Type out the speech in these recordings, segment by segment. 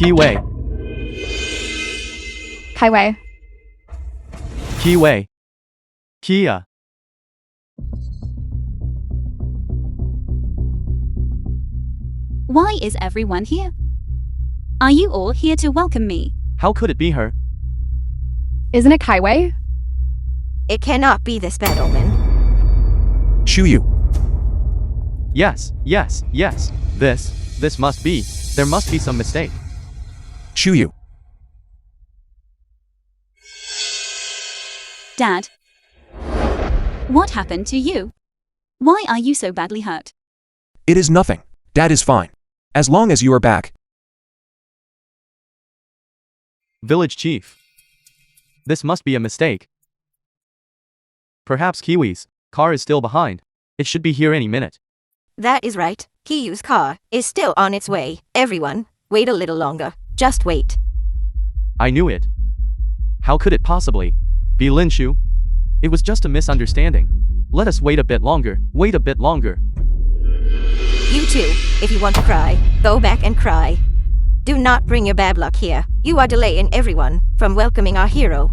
Kiwei. Kaiwei. Kiwei. Kia. Why is everyone here? Are you all here to welcome me? How could it be her? Isn't it Kaiwei? It cannot be this bad omen. Shuyu. Yes. This must be. There must be some mistake. Shuyu. Dad. What happened to you? Why are you so badly hurt? It is nothing. Dad is fine. As long as you are back. Village chief. This must be a mistake. Perhaps Kiwi's car is still behind. It should be here any minute. That is right. Kiyu's car is still on its way. Everyone, wait a little longer. Just wait. I knew it. How could it possibly be Linshu? It was just a misunderstanding. Let us wait a bit longer. Wait a bit longer. You too, if you want to cry, go back and cry. Do not bring your bad luck here. You are delaying everyone from welcoming our hero.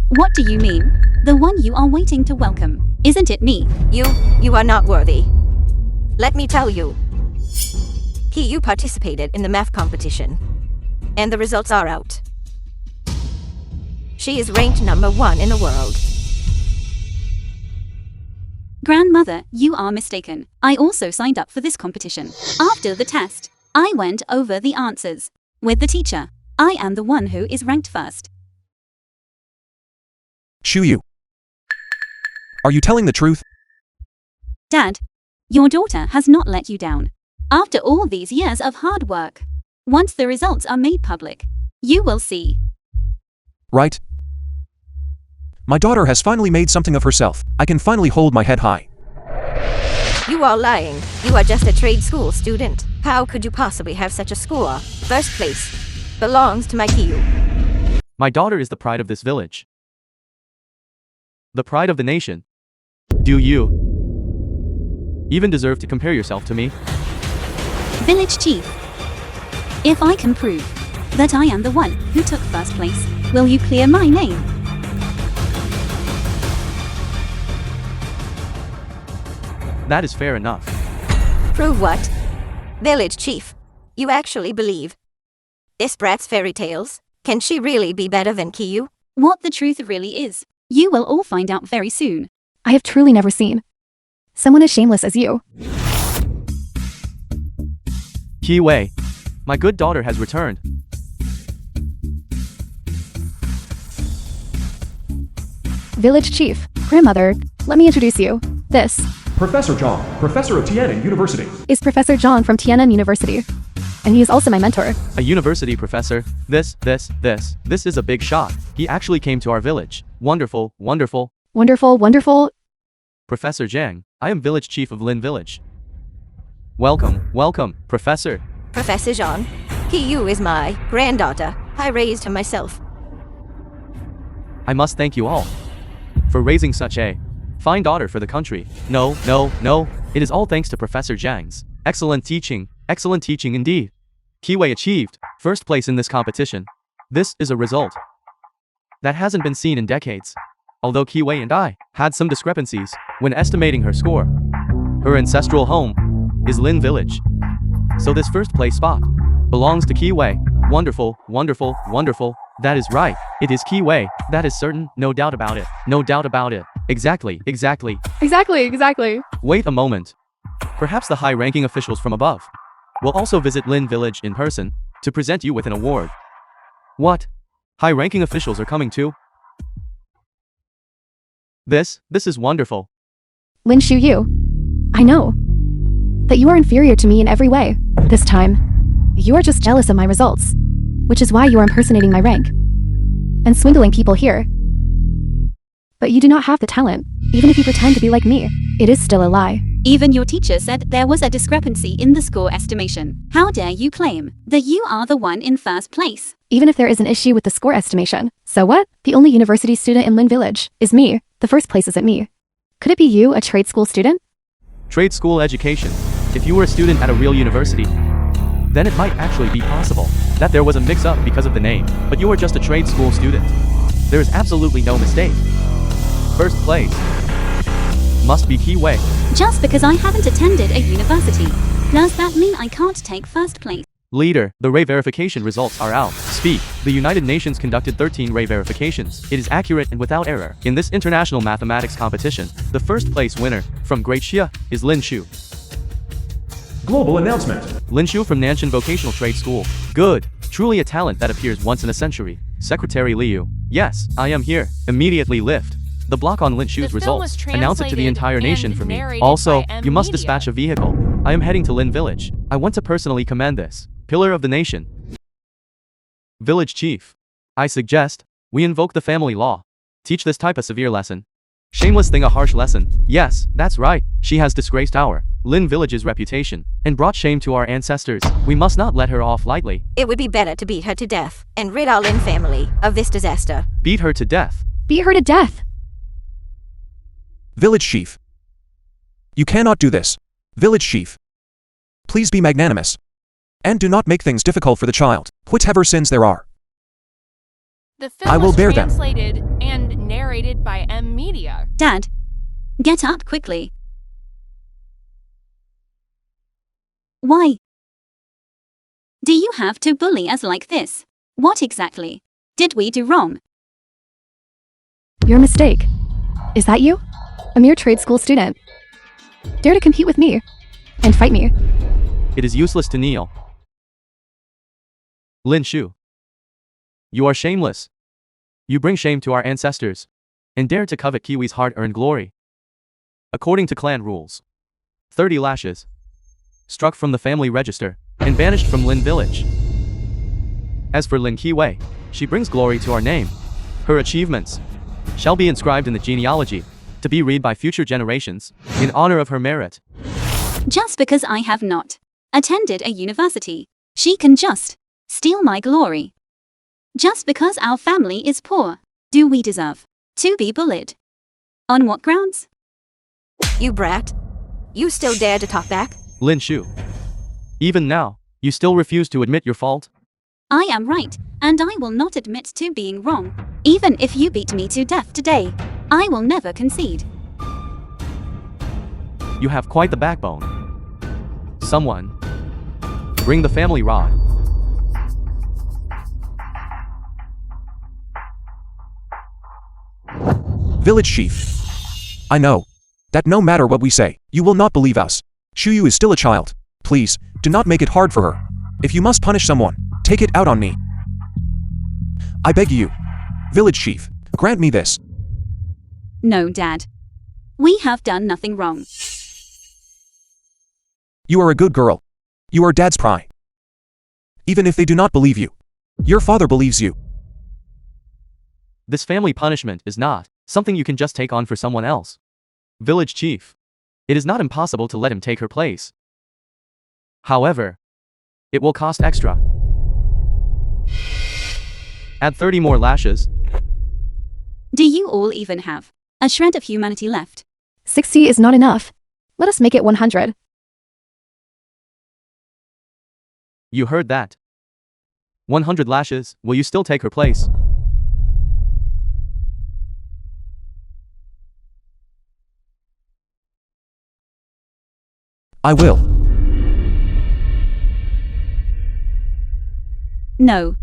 What do you mean? The one you are waiting to welcome. Isn't it me? You are not worthy. Let me tell you. Kiyu participated in the math competition. And the results are out. She is ranked #1 in the world. Grandmother, you are mistaken. I also signed up for this competition. After the test, I went over the answers with the teacher. I am the one who is ranked first. Shuyu. Are you telling the truth? Dad, your daughter has not let you down. After all these years of hard work, once the results are made public, you will see. Right? My daughter has finally made something of herself. I can finally hold my head high. You are lying. You are just a trade school student. How could you possibly have such a score? First place belongs to my Kiyu. My daughter is the pride of this village. The pride of the nation. Do you even deserve to compare yourself to me? Village chief, if I can prove that I am the one who took first place, will you clear my name? That is fair enough. Prove what? Village chief, you actually believe this brat's fairy tales? Can she really be better than Kiyu? What the truth really is, you will all find out very soon. I have truly never seen someone as shameless as you. Kiwei, my good daughter has returned. Village chief, grandmother, let me introduce you. This Professor John, professor of Tiananmen University. is Professor John from Tiananmen University. And he is also my mentor. A university professor. This is a big shot. He actually came to our village. Wonderful. Wonderful. Professor Zhang, I am village chief of Lin Village. Welcome, Professor. Professor Jean, Kiyu is my granddaughter. I raised her myself. I must thank you all for raising such a fine daughter for the country. No. It is all thanks to Professor Zhang's excellent teaching indeed. Kiwei achieved first place in this competition. This is a result that hasn't been seen in decades. Although Kiwei and I had some discrepancies when estimating her score. Her ancestral home is Lin Village. So this first place spot belongs to Kiwei. Wonderful. That is right. It is Kiwei. That is certain. No doubt about it. Exactly. Wait a moment. Perhaps the high-ranking officials from above will also visit Lin Village in person to present you with an award. What? High-ranking officials are coming too? This is wonderful. Linshu Yu, I know that you are inferior to me in every way. This time, you are just jealous of my results, which is why you are impersonating my rank and swindling people here. But you do not have the talent. Even if you pretend to be like me, it is still a lie. Even your teacher said there was a discrepancy in the score estimation. How dare you claim that you are the one in first place? Even if there is an issue with the score estimation. So what? The only university student in Lin Village is me. The first place isn't me. Could it be you, a trade school student? Trade school education. If you were a student at a real university, then it might actually be possible. that there was a mix-up because of the name, but you are just a trade school student. There is absolutely no mistake. First place must be Kiwei. Just because I haven't attended a university, does that mean I can't take first place? Leader, the Ray verification results are out. Speak. The United Nations conducted 13 Ray verifications. It is accurate and without error. In this international mathematics competition, the first place winner, from Great Xia, is Lin Shu. Global announcement. Lin Shu from Nanshan Vocational Trade School. Good. Truly a talent that appears once in a century. Secretary Liu. Yes, I am here. Immediately lift. The block on Lin Shu's results. Announce it to the entire nation for me. Also, you must dispatch a vehicle. I am heading to Lin Village. I want to personally command this. Pillar of the nation. Village Chief. I suggest, we invoke the family law. Teach this type a severe lesson. Shameless thing a harsh lesson. Yes, that's right. She has disgraced our Lin Village's reputation and brought shame to our ancestors. We must not let her off lightly. It would be better to beat her to death and rid our Lin family of this disaster. Beat her to death. Beat her to death. Village Chief. You cannot do this. Village Chief. Please be magnanimous. And do not make things difficult for the child, whatever sins there are. The film I will was bear them. translated and narrated by M Media. Dad, get up quickly. Why do you have to bully us like this? What exactly did we do wrong? Your mistake. Is that you? A mere trade school student. Dare to compete with me and fight me. It is useless to kneel. Lin Shu. You are shameless. You bring shame to our ancestors and dare to covet Kiwi's hard-earned glory. According to clan rules, 30 lashes, struck from the family register, and banished from Lin Village. As for Lin Kiwei, she brings glory to our name. Her achievements shall be inscribed in the genealogy, to be read by future generations, in honor of her merit. Just because I have not attended a university, she can just steal my glory. Just because our family is poor, do we deserve to be bullied? On what grounds? You brat. You still dare to talk back? Lin Shu. Even now, you still refuse to admit your fault? I am right, and I will not admit to being wrong. Even if you beat me to death today, I will never concede. You have quite the backbone. Someone, bring the family rod. Village Chief. I know that no matter what we say, you will not believe us. Shuyu is still a child. Please, do not make it hard for her. If you must punish someone, take it out on me. I beg you. Village Chief, grant me this. No, Dad. We have done nothing wrong. You are a good girl. You are Dad's pride. Even if they do not believe you, your father believes you. This family punishment is not something you can just take on for someone else. Village Chief. It is not impossible to let him take her place. However, it will cost extra. Add 30 more lashes. Do you all even have a shred of humanity left? 60 is not enough. Let us make it 100. You heard that. 100 lashes, will you still take her place? I will. No.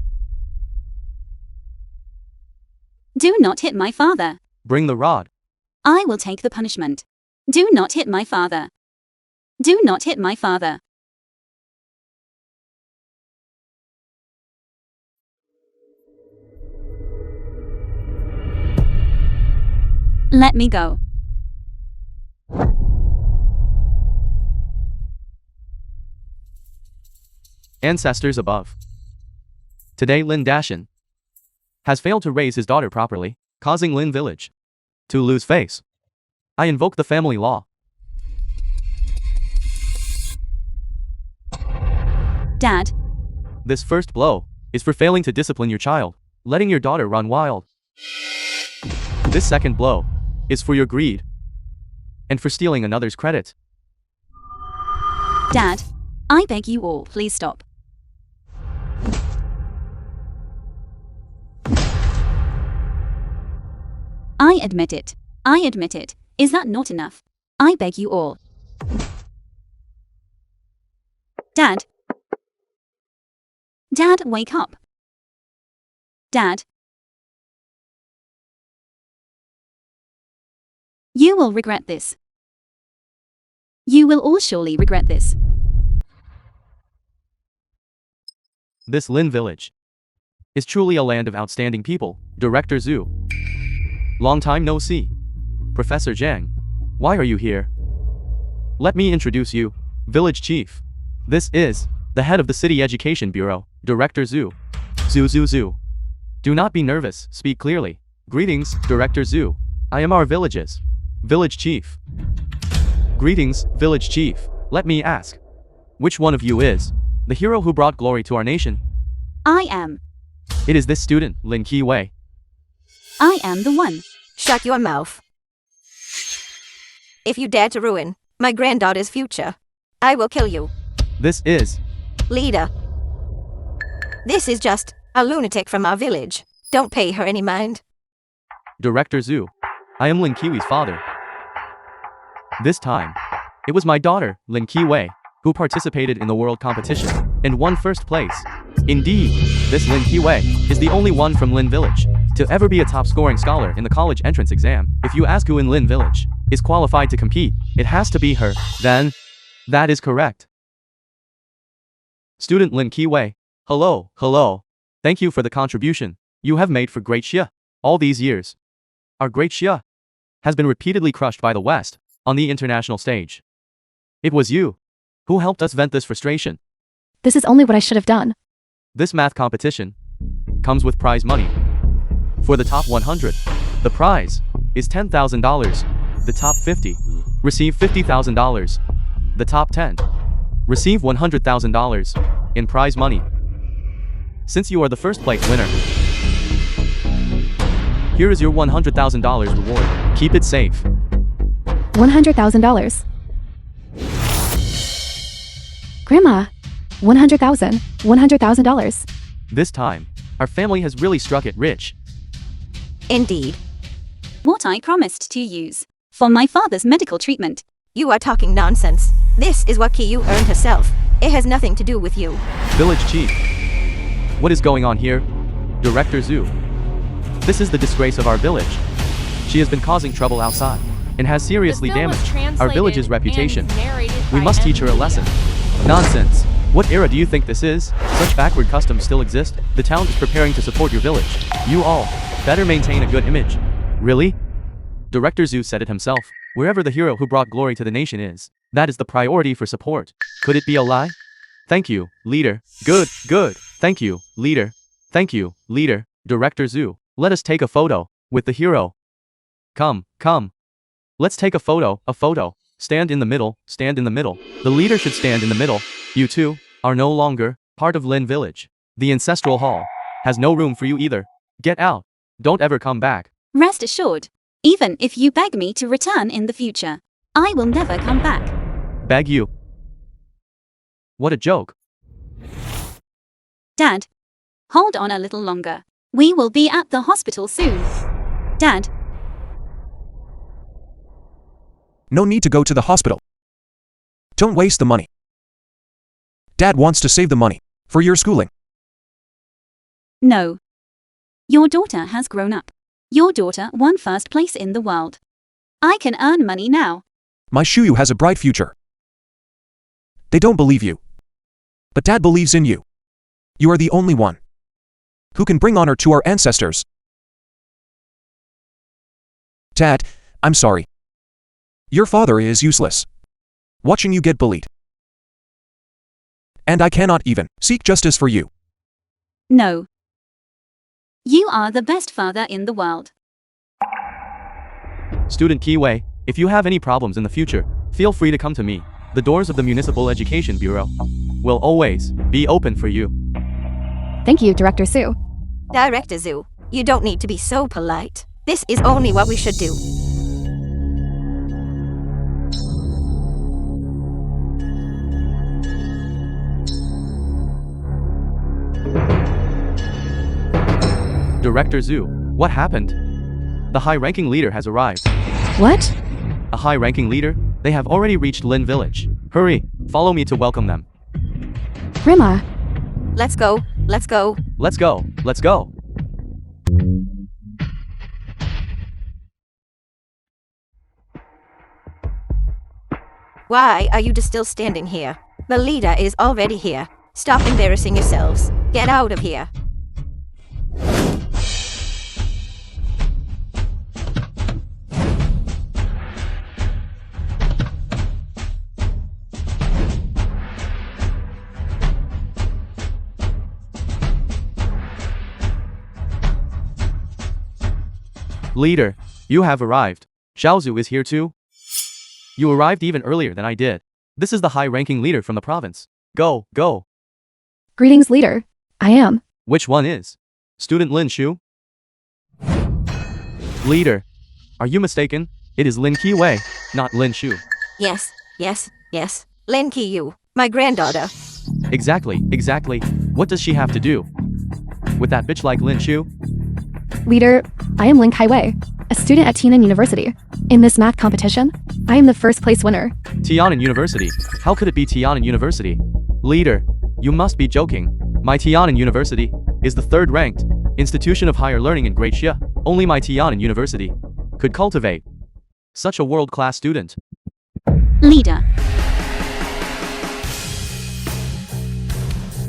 Do not hit my father. Bring the rod. I will take the punishment. Do not hit my father. Do not hit my father. Let me go. Ancestors above. Today Lin Dashan has failed to raise his daughter properly, causing Lin Village to lose face. I invoke the family law. Dad, This first blow is for failing to discipline your child, letting your daughter run wild. This second blow is for your greed and for stealing another's credit. Dad, I beg you all, please stop. I admit it. I admit it. Is that not enough? I beg you all. Dad. Dad, wake up. Dad. You will regret this. You will all surely regret this. This Lin Village is truly a land of outstanding people. Director Zhu. Long time no see. Professor Zhang. Why are you here? Let me introduce you. Village Chief. This is the head of the City Education Bureau, Director Zhu. Zhu. Do not be nervous, speak clearly. Greetings, Director Zhu. I am our village's Village Chief. Greetings, Village Chief. Let me ask. Which one of you is the hero who brought glory to our nation? I am. It is this student, Lin Wei. I am the one. Shut your mouth. If you dare to ruin my granddaughter's future, I will kill you. This is Leader. This is just a lunatic from our village. Don't pay her any mind. Director Zhu. I am Lin Kiwi's father. This time, it was my daughter, Lin Wei, who participated in the world competition and won first place. Indeed, this Lin Wei is the only one from Lin Village to ever be a top-scoring scholar in the college entrance exam. If you ask who in Lin Village is qualified to compete, it has to be her. Then, that is correct. Student Lin Wei. Hello. Thank you for the contribution you have made for Great Xia all these years. Our Great Xia has been repeatedly crushed by the West on the international stage. It was you who helped us vent this frustration. This is only what I should have done. This math competition comes with prize money. For the top 100, the prize is $10,000. The top 50 receive $50,000. The top 10 receive $100,000 in prize money. Since you are the first place winner, here is your $100,000 reward. Keep it safe. $100,000. Grandma, $100,000. This time, our family has really struck it rich. Indeed. What I promised to use for my father's medical treatment. You are talking nonsense. This is what Kiyu earned herself. It has nothing to do with you. Village Chief. What is going on here? Director Zhu. This is the disgrace of our village. She has been causing trouble outside and has seriously The film was damaged our village's translated reputation. and narrated We by must teach her a media. lesson. Nonsense. What era do you think this is? Such backward customs still exist. The town is preparing to support your village. You all better maintain a good image. Really? Director Zhu said it himself. Wherever the hero who brought glory to the nation is, that is the priority for support. Could it be a lie? Thank you, leader. Good. Thank you, leader. Thank you, leader. Director Zhu. Let us take a photo with the hero. Come. Let's take a photo. Stand in the middle. The leader should stand in the middle. You two are no longer part of Lin Village. The ancestral hall has no room for you either. Get out. Don't ever come back. Rest assured, even if you beg me to return in the future, I will never come back. Beg you. What a joke. Dad, hold on a little longer. We will be at the hospital soon. Dad. No need to go to the hospital. Don't waste the money. Dad wants to save the money for your schooling. No. Your daughter has grown up. Your daughter won first place in the world. I can earn money now. My Shuyu has a bright future. They don't believe you. But Dad believes in you. You are the only one who can bring honor to our ancestors. Dad, I'm sorry. Your father is useless. Watching you get bullied. And I cannot even seek justice for you. No. You are the best father in the world. Student Wei, if you have any problems in the future, feel free to come to me. The doors of the Municipal Education Bureau will always be open for you. Thank you, Director Sue. Director Zhu, you don't need to be so polite. This is only what we should do. Director Zhu, what happened? The high-ranking leader has arrived. What? A high-ranking leader? They have already reached Lin Village. Hurry, follow me to welcome them. Rima. Let's go. Let's go. Let's go, let's go. Why are you just still standing here? The leader is already here. Stop embarrassing yourselves. Get out of here. Leader, you have arrived. Xiaozu is here too? You arrived even earlier than I did. This is the high-ranking leader from the province. Go, go. Greetings, leader. I am. Which one is? Student Lin Shu? Leader, are you mistaken? It is Lin Qiwei, not Lin Shu. Yes, yes, yes. Lin Qiyu, my granddaughter. Exactly, exactly. What does she have to do with that bitch like Lin Shu? Leader, I am Lin Kaiwei, a student at Cine University. In this math competition, I am the first place winner. Tiananmen University. How could it be Tiananmen University? Leader, you must be joking. My Tiananmen University is the third-ranked institution of higher learning in Great Xia. Only my Tiananmen University could cultivate such a world-class student. Leader.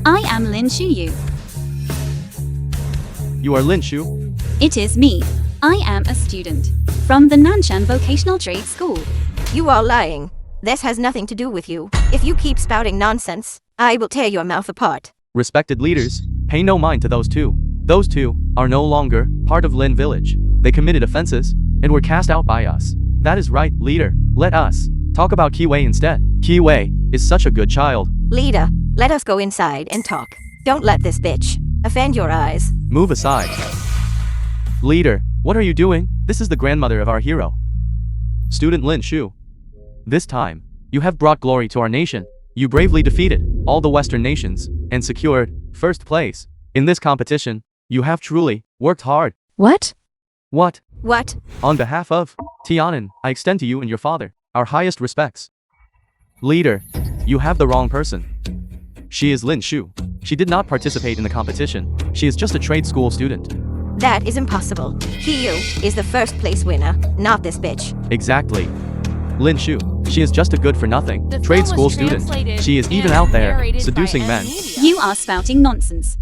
I am Lin Shuyu. You are Lin Shu? It is me. I am a student from the Nanshan Vocational Trade School. You are lying. This has nothing to do with you. If you keep spouting nonsense, I will tear your mouth apart. Respected leaders, pay no mind to those two. Those two are no longer part of Lin Village. They committed offenses and were cast out by us. That is right, leader. Let us talk about Qiwei instead. Qiwei is such a good child. Leader, let us go inside and talk. Don't let this bitch offend your eyes. Move aside. Leader, what are you doing? This is the grandmother of our hero, Student Lin Shu. This time, you have brought glory to our nation. You bravely defeated all the Western nations and secured first place. In this competition, you have truly worked hard. What? What? What? On behalf of Tiananmen, I extend to you and your father our highest respects. Leader, you have the wrong person. She is Lin Shu. She did not participate in the competition. She is just a trade school student. That is impossible. Qiyu is the first place winner, not this bitch. Exactly. Lin Shu, she is just a good-for-nothing The trade film school was student. translated She is even and out there narrated seducing by men. Media. You are spouting nonsense.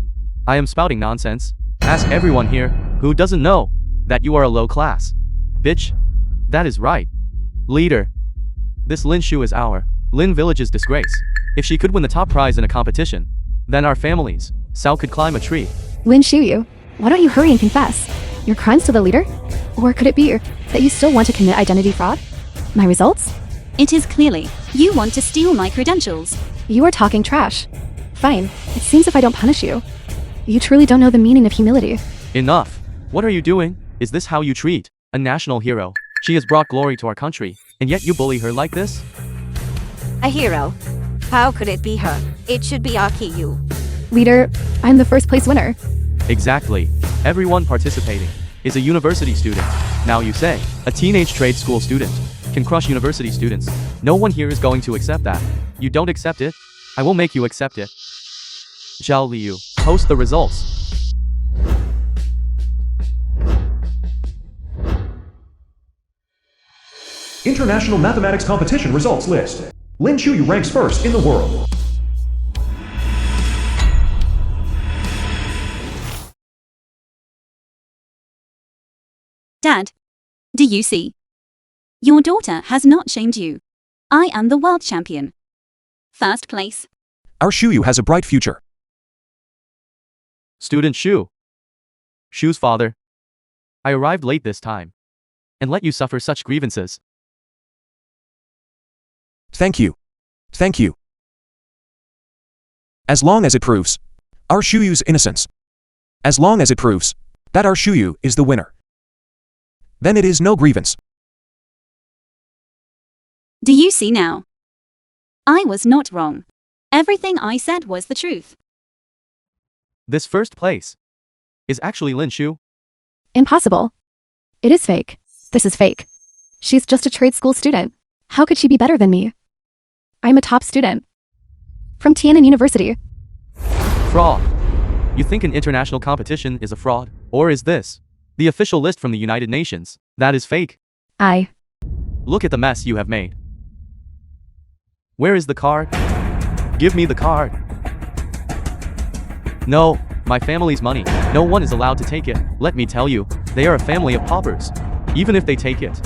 I am spouting nonsense. Ask everyone here who doesn't know that you are a low class bitch. That is right. Leader, this Lin Shu is our Lin Village's disgrace. If she could win the top prize in a competition, then our families, Sao could climb a tree. Lin Shuyu, why don't you hurry and confess your crimes to the leader? Or could it be that you still want to commit identity fraud? My results? It is clearly you want to steal my credentials. You are talking trash. Fine, it seems if I don't punish you, you truly don't know the meaning of humility. Enough. What are you doing? Is this how you treat a national hero? She has brought glory to our country, and yet you bully her like this? A hero? How could it be her? It should be our Qiyu. Leader, I'm the first place winner. Exactly. Everyone participating is a university student. Now you say, a teenage trade school student can crush university students. No one here is going to accept that. You don't accept it? I will make you accept it. Zhao Liu, post the results. International Mathematics Competition results list. Lin Shuyu ranks first in the world. Dad, do you see? Your daughter has not shamed you. I am the world champion. First place. Our Shuyu has a bright future. Student Shu. Shu's father. I arrived late this time and let you suffer such grievances. Thank you. Thank you. As long as it proves our Shuyu's innocence. As long as it proves that our Shuyu is the winner. Then it is no grievance. Do you see now? I was not wrong. Everything I said was the truth. This first place is actually Lin Shu. Impossible. It is fake. This is fake. She's just a trade school student. How could she be better than me? I'm a top student. From Cine University. Fraud. You think an international competition is a fraud? Or is this the official list from the United Nations? That is fake. Look at the mess you have made. Where is the card? Give me the card. No, my family's money. No one is allowed to take it. Let me tell you, they are a family of paupers. Even if they take it,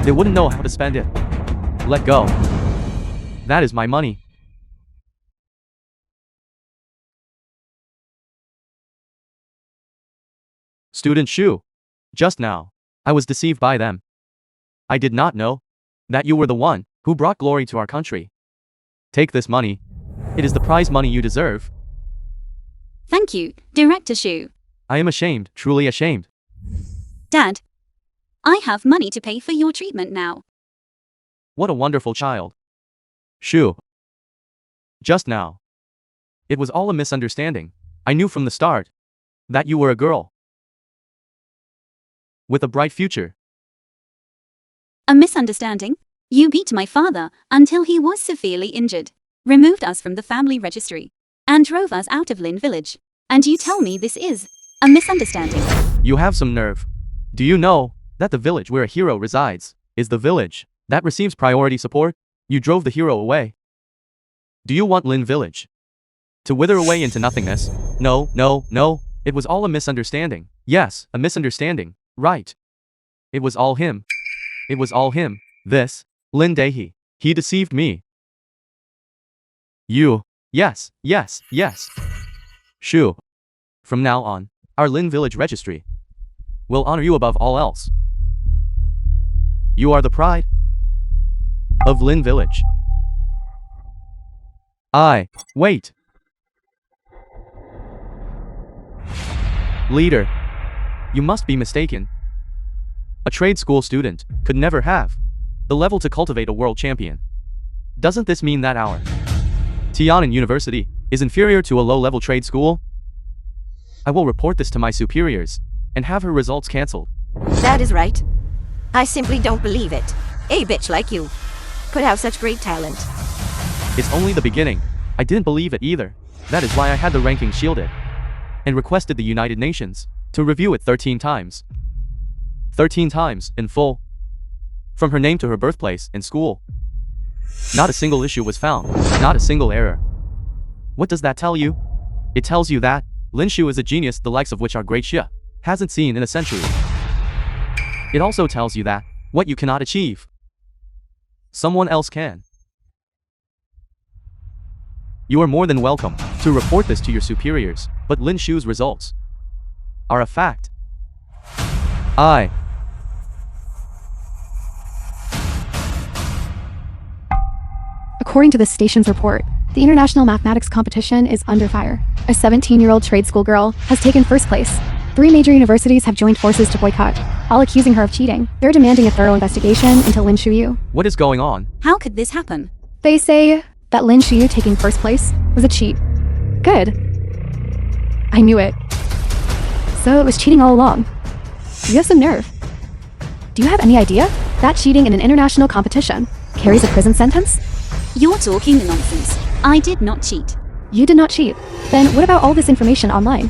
they wouldn't know how to spend it. Let go. That is my money. Student Shu. Just now, I was deceived by them. I did not know that you were the one who brought glory to our country. Take this money. It is the prize money you deserve. Thank you, Director Shu. I am ashamed, truly ashamed. Dad, I have money to pay for your treatment now. What a wonderful child. Shu. Just now. It was all a misunderstanding. I knew from the start that you were a girl with a bright future. A misunderstanding? You beat my father until he was severely injured, removed us from the family registry, and drove us out of Lin Village. And you tell me this is a misunderstanding? You have some nerve. Do you know that the village where a hero resides is the village that receives priority support? You drove the hero away. Do you want Lin Village to wither away into nothingness? No, no, no. It was all a misunderstanding. Yes, a misunderstanding. Right. It was all him. It was all him. This, Lin Dae-hee. He deceived me. You. Yes, yes, yes. Shu. From now on, our Lin Village registry will honor you above all else. You are the pride of Lin Village. Wait. Leader. You must be mistaken. A trade school student could never have the level to cultivate a world champion. Doesn't this mean that our Tiananmen University is inferior to a low-level trade school? I will report this to my superiors and have her results cancelled. That is right. I simply don't believe it. A bitch like you could have such great talent. It's only the beginning. I didn't believe it either. That is why I had the ranking shielded and requested the United Nations to review it 13 times. 13 times, in full. From her name to her birthplace and school. Not a single issue was found. Not a single error. What does that tell you? It tells you that Lin Shu is a genius the likes of which our great Xia hasn't seen in a century. It also tells you that what you cannot achieve, someone else can. You are more than welcome to report this to your superiors, but Lin Shu's results are a fact. According to the station's report, the international mathematics competition is under fire. A 17-year-old trade school girl has taken first place. 3 major universities have joined forces to boycott, all accusing her of cheating. They're demanding a thorough investigation into Lin Shuyu. What is going on? How could this happen? They say that Lin Shuyu taking first place was a cheat. Good. I knew it. So it was cheating all along. You have some nerve. Do you have any idea that cheating in an international competition carries a prison sentence? You're talking nonsense. I did not cheat. You did not cheat. Then what about all this information online?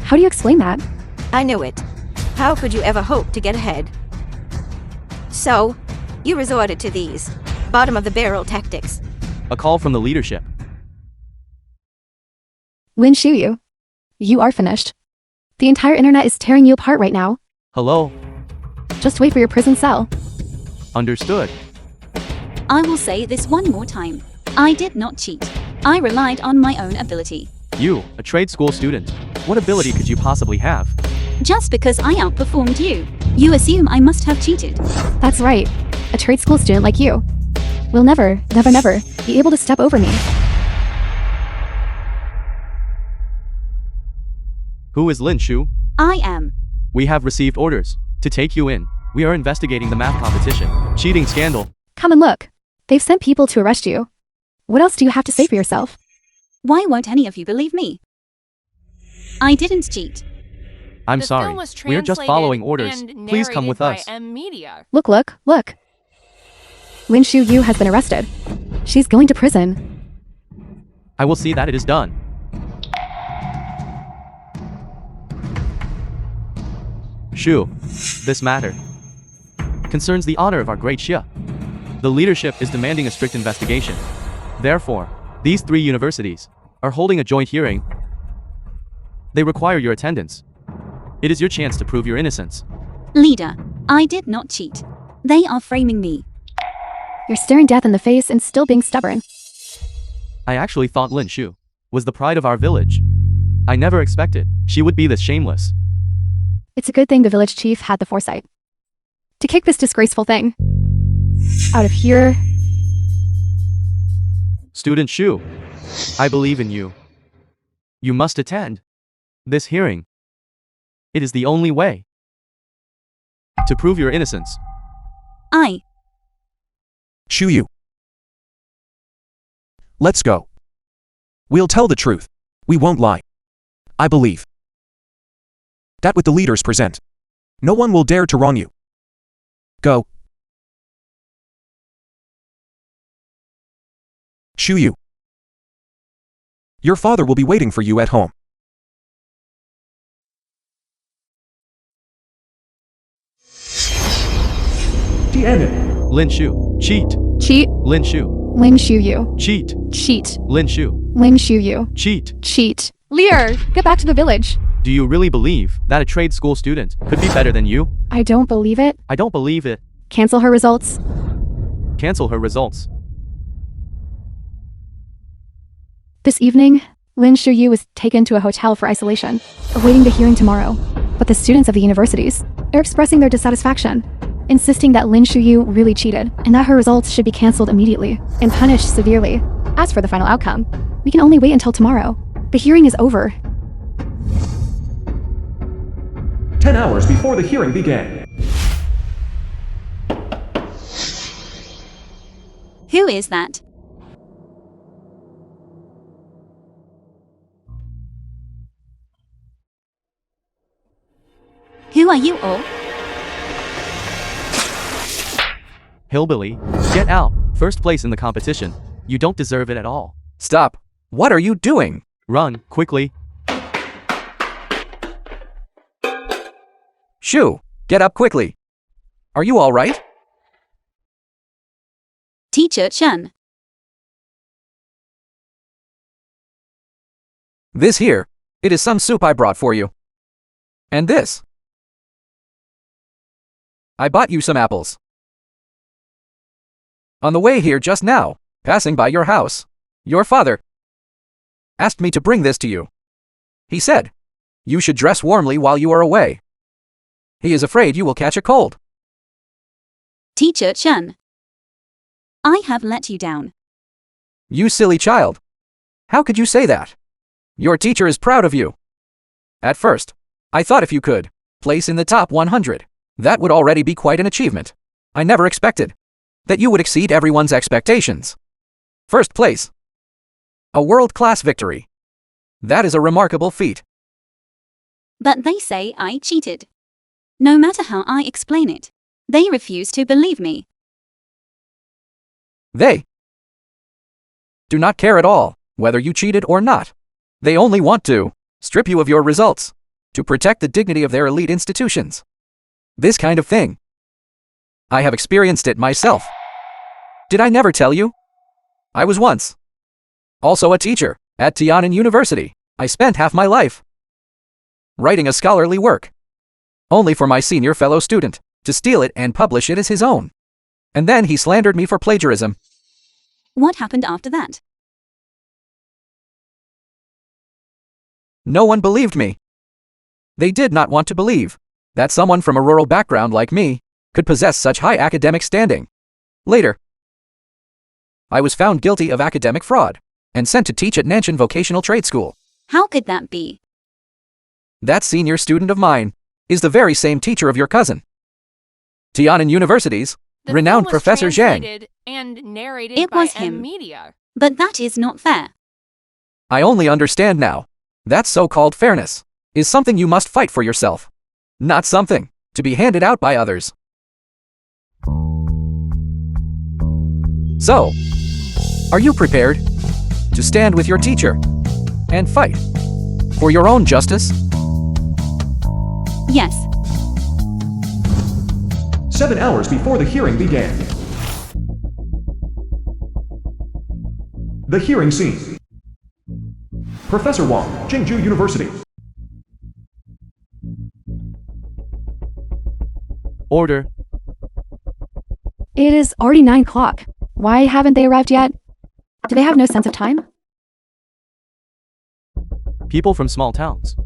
How do you explain that? I knew it. How could you ever hope to get ahead? So, you resorted to these bottom-of-the-barrel tactics. A call from the leadership. Lin Shuyu, you are finished. The entire internet is tearing you apart right now. Hello? Just wait for your prison cell. Understood. I will say this one more time. I did not cheat. I relied on my own ability. You, a trade school student. What ability could you possibly have? Just because I outperformed you, you assume I must have cheated. That's right. A trade school student like you will never be able to step over me. Who is Lin Shu? I am. We have received orders to take you in. We are investigating the math competition cheating scandal. Come and look. They've sent people to arrest you. What else do you have to say for yourself? Why won't any of you believe me? I didn't cheat. I'm The sorry. film was We're just translated following orders. and Please come narrated with by us. Media. Look, look, look. Lin Shu Yu has been arrested. She's going to prison. I will see that it is done. Shu, this matter concerns the honor of our great Xia. The leadership is demanding a strict investigation. Therefore, these 3 universities are holding a joint hearing. They require your attendance. It is your chance to prove your innocence. Leader, I did not cheat. They are framing me. You're staring death in the face and still being stubborn. I actually thought Lin Shu was the pride of our village. I never expected she would be this shameless. It's a good thing the village chief had the foresight to kick this disgraceful thing out of here. Student Shu, I believe in you. You must attend this hearing. It is the only way to prove your innocence. Shu Yu. Let's go. We'll tell the truth. We won't lie. I believe that with the leaders present, no one will dare to wrong you. Go. Shu Yu. Your father will be waiting for you at home. The ending. Lin Shu, cheat. Cheat. Lin Shu, Lin Shu Yu. cheat. Cheat. Lin Shu, Lin Shu Yu. cheat. Cheat. Lear, get back to the village. Do you really believe that a trade school student could be better than you? I don't believe it. I don't believe it. Cancel her results. Cancel her results. This evening, Lin Shu Yu was taken to a hotel for isolation, awaiting the hearing tomorrow. But the students of the universities are expressing their dissatisfaction, insisting that Lin Shu Yu really cheated and that her results should be cancelled immediately and punished severely. As for the final outcome, we can only wait until tomorrow. The hearing is over. 10 hours before the hearing began. Who is that? Who are you all? Hillbilly, get out. First place in the competition. You don't deserve it at all. Stop. What are you doing? Run, quickly. Shu, get up quickly. Are you all right? Teacher Chen. This here, it is some soup I brought for you. And this. I bought you some apples. On the way here just now, passing by your house, your father asked me to bring this to you. He said, you should dress warmly while you are away. He is afraid you will catch a cold. Teacher Chen. I have let you down. You silly child. How could you say that? Your teacher is proud of you. At first, I thought if you could place in the top 100, that would already be quite an achievement. I never expected that you would exceed everyone's expectations. First place. A world-class victory. That is a remarkable feat. But they say I cheated. No matter how I explain it, they refuse to believe me. They do not care at all whether you cheated or not. They only want to strip you of your results to protect the dignity of their elite institutions. This kind of thing. I have experienced it myself. Did I never tell you? I was once also a teacher at Tiananmen University. I spent half my life writing a scholarly work, only for my senior fellow student to steal it and publish it as his own. And then he slandered me for plagiarism. What happened after that? No one believed me. They did not want to believe that someone from a rural background like me could possess such high academic standing. Later, I was found guilty of academic fraud and sent to teach at Nanshan Vocational Trade School. How could that be? That senior student of mine is the very same teacher of your cousin. Tiananmen University's The renowned film was Professor Zhang. translated and narrated It by was him. Media. But that is not fair. I only understand now. That's so-called fairness. is something you must fight for yourself, not something to be handed out by others. So, are you prepared to stand with your teacher and fight for your own justice? Yes. 7 hours before the hearing began. The hearing scene. Professor Wang, Jingju University. Order. It is already 9 o'clock. Why haven't they arrived yet? Do they have no sense of time? People from small towns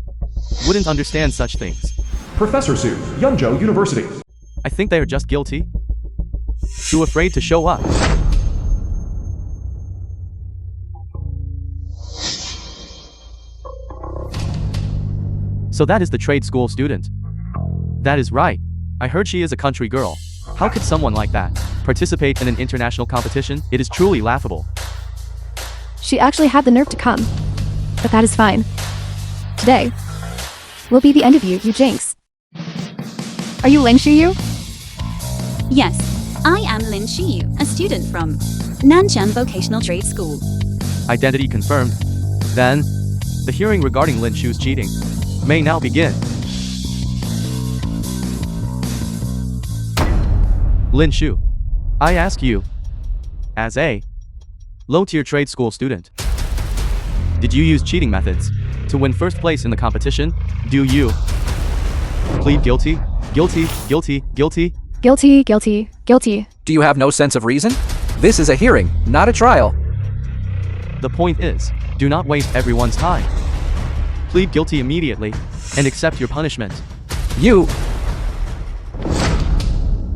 wouldn't understand such things. Professor Su, Yunzhou University. I think they are just guilty. Too afraid to show up. So that is the trade school student. That is right. I heard she is a country girl. How could someone like that participate in an international competition? It is truly laughable. She actually had the nerve to come. But that is fine. Today will be the end of you, you jinx. Are you Lin Shuyu? Yes. I am Lin Shiyu, a student from Nanshan Vocational Trade School. Identity confirmed. Then, the hearing regarding Lin Shu's cheating may now begin. Lin Shu, I ask you, as a low-tier trade school student, did you use cheating methods to win first place in the competition? Do you plead guilty? Guilty, guilty, guilty? Guilty, guilty, guilty. Do you have no sense of reason? This is a hearing, not a trial. The point is, do not waste everyone's time. Plead guilty immediately and accept your punishment. You...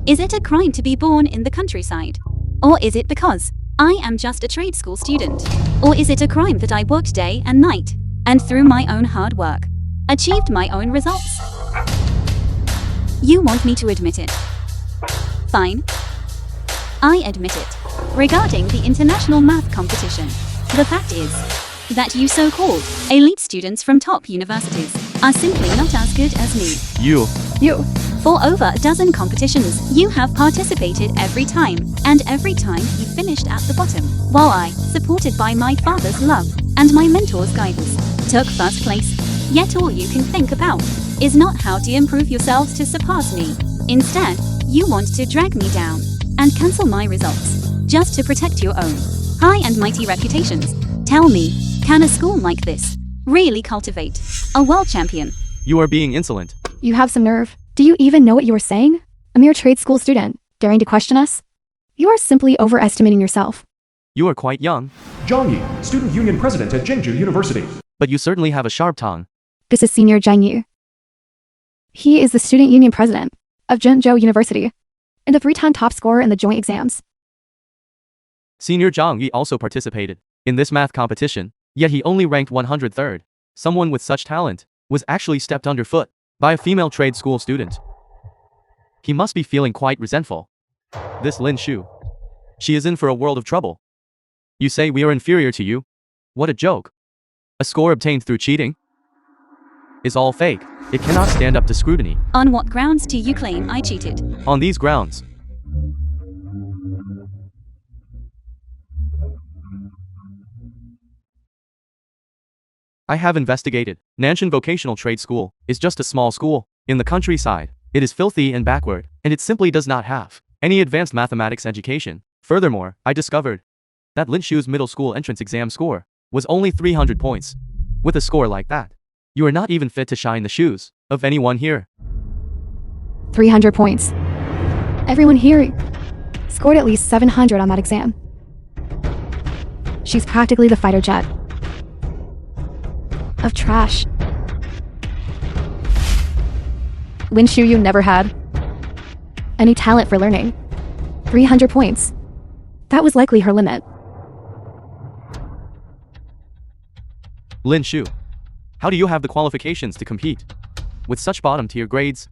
Is it a crime to be born in the countryside? Or is it because I am just a trade school student? Or is it a crime that I worked day and night, and through my own hard work, achieved my own results? You want me to admit it? Fine. I admit it. Regarding the international math competition, the fact is that you so-called elite students from top universities are simply not as good as me. You. For over a dozen competitions, you have participated every time, and every time you finished at the bottom, while I, supported by my father's love and my mentor's guidance, took first place. Yet all you can think about is not how to improve yourselves to surpass me. Instead, you want to drag me down and cancel my results, just to protect your own high and mighty reputations. Tell me, can a school like this really cultivate a world champion? You are being insolent. You have some nerve. Do you even know what you are saying? A mere trade school student, daring to question us? You are simply overestimating yourself. You are quite young, Zhang Yi, Student Union President at Jingju University. but you certainly have a sharp tongue. This is Senior Zhang Yu. He is the Student Union President of Zhengzhou University and a 3-time top scorer in the joint exams. Senior Zhang Yi also participated in this math competition, yet he only ranked 103rd. Someone with such talent was actually stepped underfoot by a female trade school student. He must be feeling quite resentful. This Lin Shu. She is in for a world of trouble. You say we are inferior to you? What a joke. A score obtained through cheating is all fake. It cannot stand up to scrutiny. On what grounds do you claim I cheated? On these grounds, I have investigated. Nanshan Vocational Trade School is just a small school in the countryside. It is filthy and backward, and it simply does not have any advanced mathematics education. Furthermore, I discovered that Lin Shu's middle school entrance exam score was only 300 points. With a score like that, you are not even fit to shine the shoes of anyone here. 300 points. Everyone here scored at least 700 on that exam. She's practically the fighter jet of trash. Lin Shuyu never had any talent for learning. 300 points. That was likely her limit. Lin Shu, how do you have the qualifications to compete with such bottom-tier grades?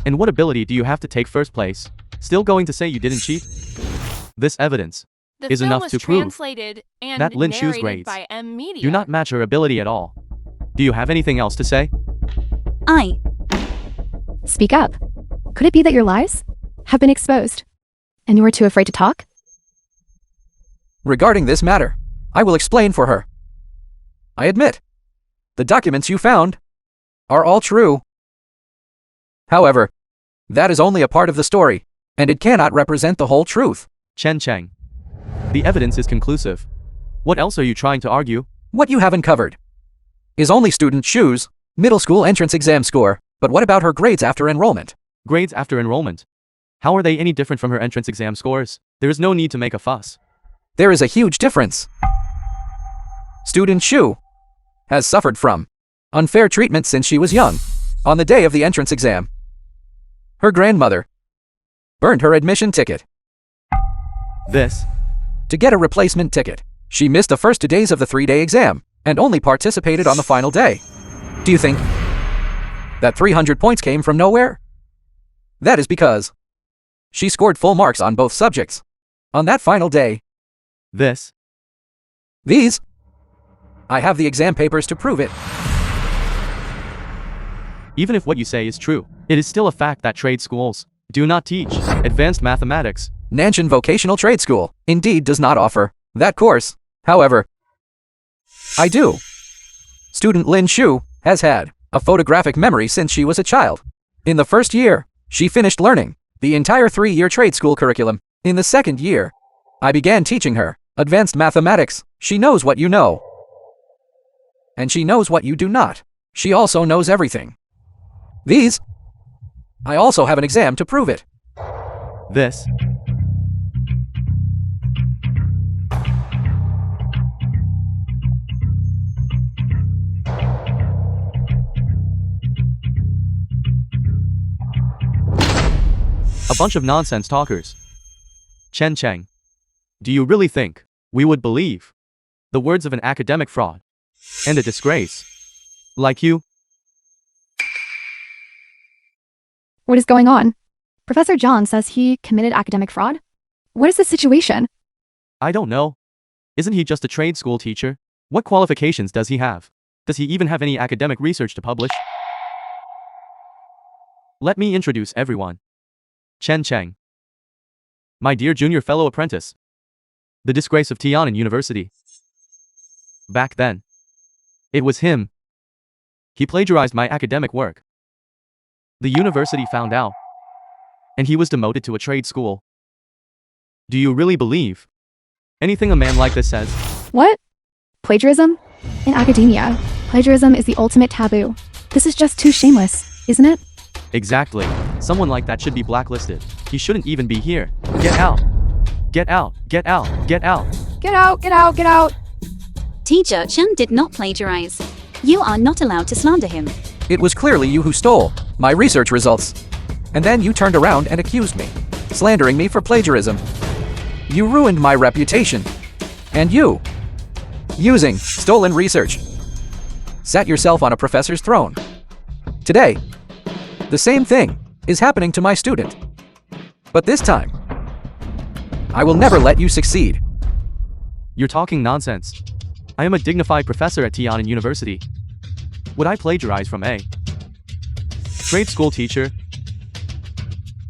And what ability do you have to take first place? Still going to say you didn't cheat? This evidence The is film enough was to prove translated and that Lin Shu's narrated grades by M Media. do not match her ability at all. Do you have anything else to say? Speak up. Could it be that your lies have been exposed and you are too afraid to talk? Regarding this matter, I will explain for her. I admit, the documents you found are all true. However, that is only a part of the story, and it cannot represent the whole truth. Chen Cheng. The evidence is conclusive. What else are you trying to argue? What you haven't covered is only student Shu's middle school entrance exam score, but what about her grades after enrollment? Grades after enrollment. How are they any different from her entrance exam scores? There is no need to make a fuss. There is a huge difference. Student Shu has suffered from unfair treatment since she was young. On the day of the entrance exam, her grandmother burned her admission ticket. This. To get a replacement ticket, she missed the first 2 days of the 3-day exam and only participated on the final day. Do you think that 300 points came from nowhere? That is because she scored full marks on both subjects on that final day. This. These. I have the exam papers to prove it. Even if what you say is true, it is still a fact that trade schools do not teach advanced mathematics. Nanshan Vocational Trade School indeed does not offer that course. However, I do. Student Lin Shu has had a photographic memory since she was a child. In the first year, she finished learning the entire 3-year trade school curriculum. In the second year, I began teaching her advanced mathematics. She knows what you know, and she knows what you do not. She also knows everything. These. I also have an exam to prove it. This. A bunch of nonsense talkers. Chen Cheng. Do you really think we would believe the words of an academic fraud and a disgrace like you? What is going on? Professor John says he committed academic fraud? What is the situation? I don't know. Isn't he just a trade school teacher? What qualifications does he have? Does he even have any academic research to publish? Let me introduce everyone. Chen Cheng. My dear junior fellow apprentice. The disgrace of Tiananmen University. Back then, it was him. He plagiarized my academic work. The university found out, and he was demoted to a trade school. Do you really believe anything a man like this says? What? Plagiarism? In academia, plagiarism is the ultimate taboo. This is just too shameless, isn't it? Exactly. Someone like that should be blacklisted. He shouldn't even be here. Get out. Get out. Get out. Get out. Get out, get out, get out! Teacher Chen did not plagiarize. You are not allowed to slander him. It was clearly you who stole my research results. And then you turned around and accused me, slandering me for plagiarism. You ruined my reputation. And you, using stolen research, sat yourself on a professor's throne. Today, the same thing is happening to my student. But this time, I will never let you succeed. You're talking nonsense. I am a dignified professor at Tiananmen University. Would I plagiarize from a trade school teacher?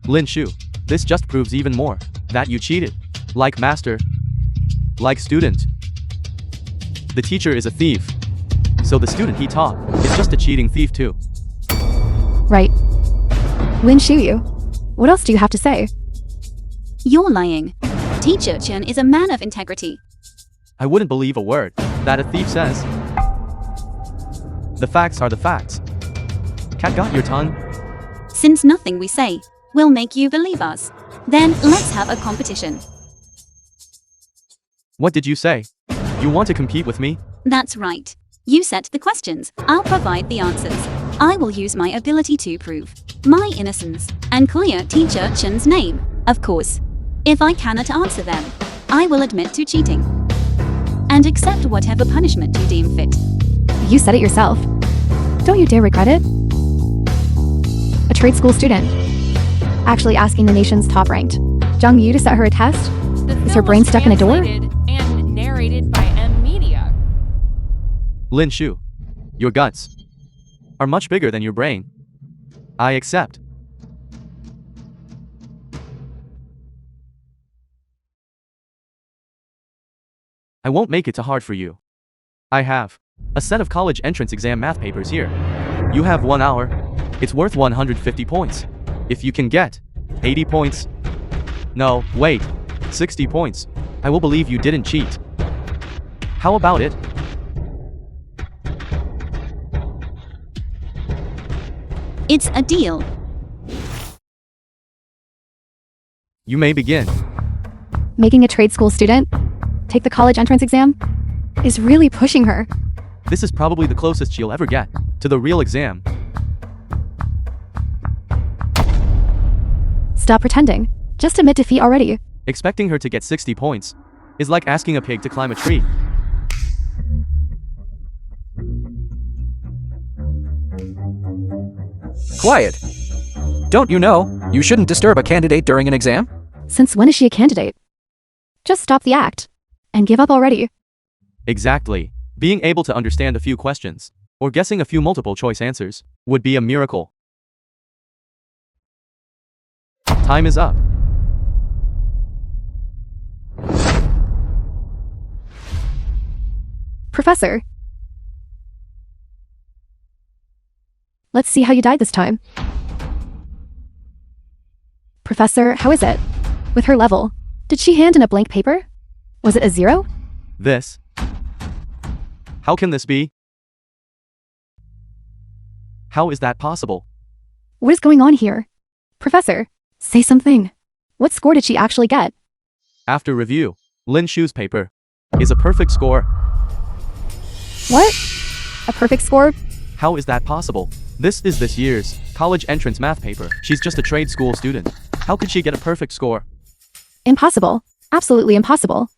Lin Shu, this just proves even more that you cheated. Like master, like student. The teacher is a thief, so the student he taught is just a cheating thief too. Right. Lin Shu, what else do you have to say? You're lying. Teacher Chen is a man of integrity. I wouldn't believe a word that a thief says. The facts are the facts. Cat got your tongue? Since nothing we say will make you believe us, then let's have a competition. What did you say? You want to compete with me? That's right. You set the questions, I'll provide the answers. I will use my ability to prove my innocence and clear Teacher Chen's name, of course. If I cannot answer them, I will admit to cheating and accept whatever punishment you deem fit. You said it yourself. Don't you dare regret it. A trade school student actually asking the nation's top-ranked Zhang Yu to set her a test? Is her brain stuck in a door? And narrated by M Media. Lin Shu, your guts are much bigger than your brain. I accept. I won't make it too hard for you. I have a set of college entrance exam math papers here. You have 1 hour. It's worth 150 points. If you can get 80 points. No, wait. 60 points. I will believe you didn't cheat. How about it? It's a deal. You may begin. Making a trade school student take the college entrance exam is really pushing her. This is probably the closest she'll ever get to the real exam. Stop pretending. Just admit defeat already. Expecting her to get 60 points is like asking a pig to climb a tree. Quiet. Don't you know, you shouldn't disturb a candidate during an exam? Since when is she a candidate? Just stop the act and give up already. Exactly. Being able to understand a few questions or guessing a few multiple choice answers would be a miracle. Time is up. Professor. Let's see how you died this time. Professor, how is it? With her level, did she hand in a blank paper? Was it a 0? This? How can this be? How is that possible? What is going on here? Professor, say something. What score did she actually get? After review, Lin Shu's paper is a perfect score. What? A perfect score? How is that possible? This is this year's college entrance math paper. She's just a trade school student. How could she get a perfect score? Impossible. Absolutely impossible.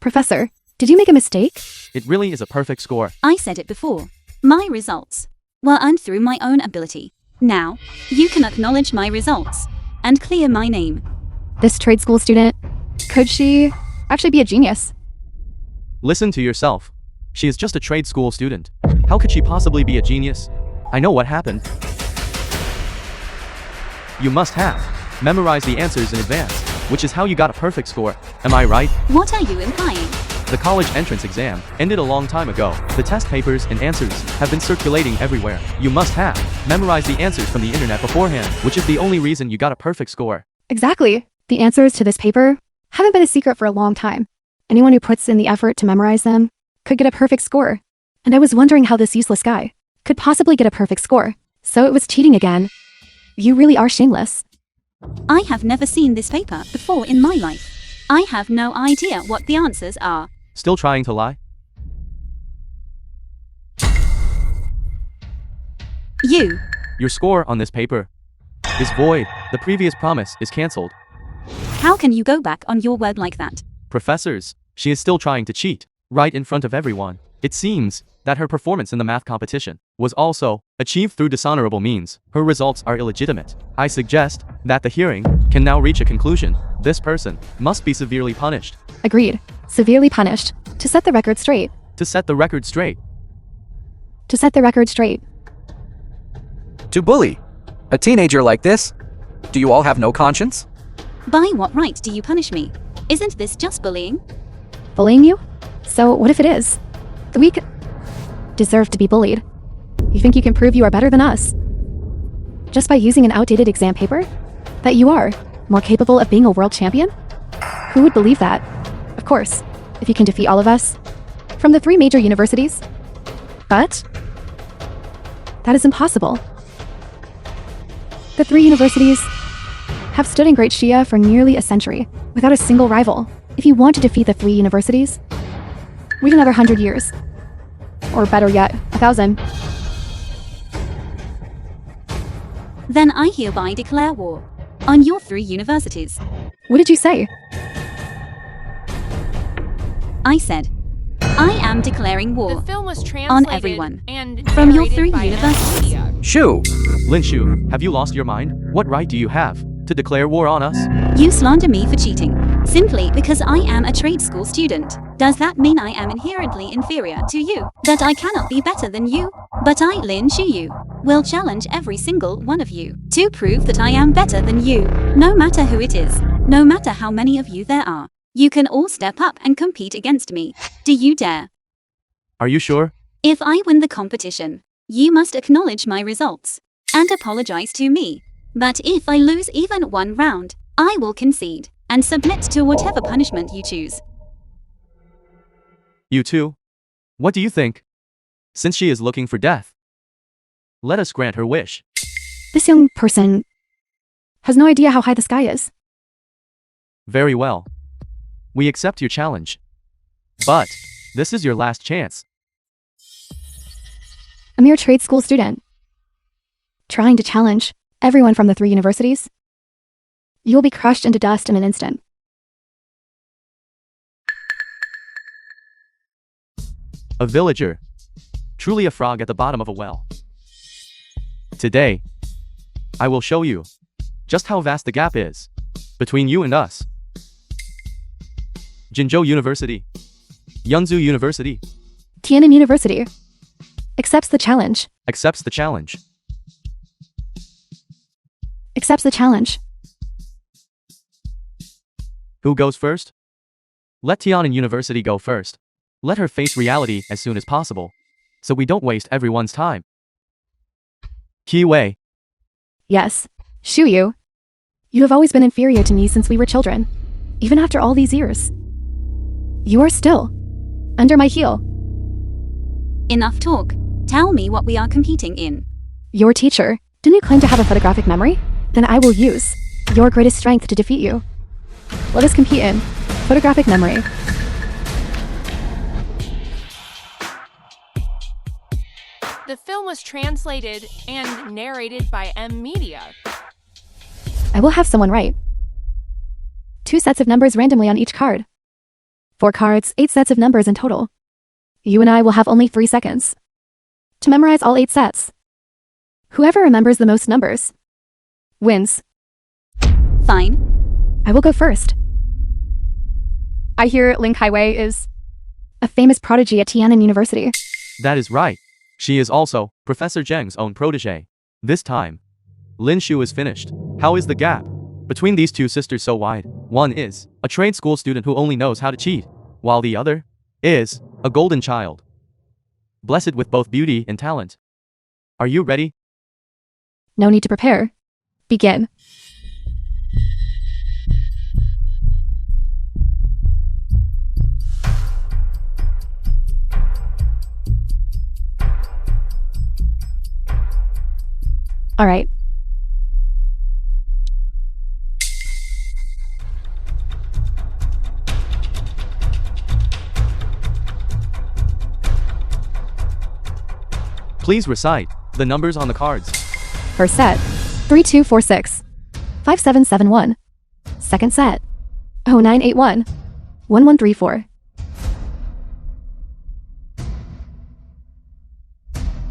Professor, did you make a mistake? It really is a perfect score. I said it before. My results were earned through my own ability. Now, you can acknowledge my results and clear my name. This trade school student, could she actually be a genius? Listen to yourself. She is just a trade school student. How could she possibly be a genius? I know what happened. You must have memorized the answers in advance, which is how you got a perfect score. Am I right? What are you implying? The college entrance exam ended a long time ago. The test papers and answers have been circulating everywhere. You must have memorized the answers from the internet beforehand, which is the only reason you got a perfect score. Exactly. The answers to this paper haven't been a secret for a long time. Anyone who puts in the effort to memorize them could get a perfect score. And I was wondering how this useless guy could possibly get a perfect score. So it was cheating again. You really are shameless. I have never seen this paper before in my life. I have no idea what the answers are. Still trying to lie? Your score on this paper is void. The previous promise is cancelled. How can you go back on your word like that? Professors, she is still trying to cheat, right in front of everyone. It seems that her performance in the math competition was also achieved through dishonorable means. Her results are illegitimate. I suggest that the hearing can now reach a conclusion. This person must be severely punished. Agreed. Severely punished. To set the record straight. To set the record straight. To set the record straight. To bully a teenager like this? Do you all have no conscience? By what right do you punish me? Isn't this just bullying? Bullying you? So what if it is? The weak deserve to be bullied. You think you can prove you are better than us? Just by using an outdated exam paper? That you are more capable of being a world champion? Who would believe that? Of course, if you can defeat all of us. From the 3 major universities. But that is impossible. The 3 universities have stood in Great Shia for nearly a century, without a single rival. If you want to defeat the 3 universities, wait another 100 years. Or better yet, 1,000. Then I hereby declare war on your 3 universities. What did you say? I said, I am declaring war The film was translated on everyone and from your narrated 3 by universities. Anastasia. Shu! Lin Shu, have you lost your mind? What right do you have to declare war on us? You slander me for cheating. Simply because I am a trade school student. Does that mean I am inherently inferior to you? That I cannot be better than you? But I, Lin Shuyu, will challenge every single one of you to prove that I am better than you. No matter who it is, no matter how many of you there are, you can all step up and compete against me. Do you dare? Are you sure? If I win the competition, you must acknowledge my results and apologize to me. But if I lose even one round, I will concede and submit to whatever punishment you choose. You too? What do you think? Since she is looking for death, let us grant her wish. This young person has no idea how high the sky is. Very well. We accept your challenge. But this is your last chance. A mere trade school student, trying to challenge everyone from the 3 universities. You will be crushed into dust in an instant. A villager. Truly a frog at the bottom of a well. Today, I will show you just how vast the gap is between you and us. Jinzhou University. Yunzhou University. Tiananmen University accepts the challenge. Accepts the challenge. Accepts the challenge. Who goes first? Let Tiananmen University go first. Let her face reality as soon as possible, so we don't waste everyone's time. Qi Wei. Yes, Shuyu. You have always been inferior to me since we were children. Even after all these years. You are still under my heel. Enough talk. Tell me what we are competing in. Your teacher, didn't you claim to have a photographic memory? Then I will use your greatest strength to defeat you. Let us compete in photographic memory. The film was translated and narrated by M Media. I will have someone write 2 sets of numbers randomly on each card. 4 cards, 8 sets of numbers in total. You and I will have only 3 seconds to memorize all 8 sets. Whoever remembers the most numbers wins. Fine. I will go first. I hear Lin Kaiwei is a famous prodigy at Tiananmen University. That is right. She is also Professor Zheng's own protege. This time, Lin Shu is finished. How is the gap between these 2 sisters so wide? One is a trade school student who only knows how to cheat, while the other is a golden child, blessed with both beauty and talent. Are you ready? No need to prepare. Begin. All right. Please recite the numbers on the cards. First set, 3246, 5771. Second set, 0981, 1134.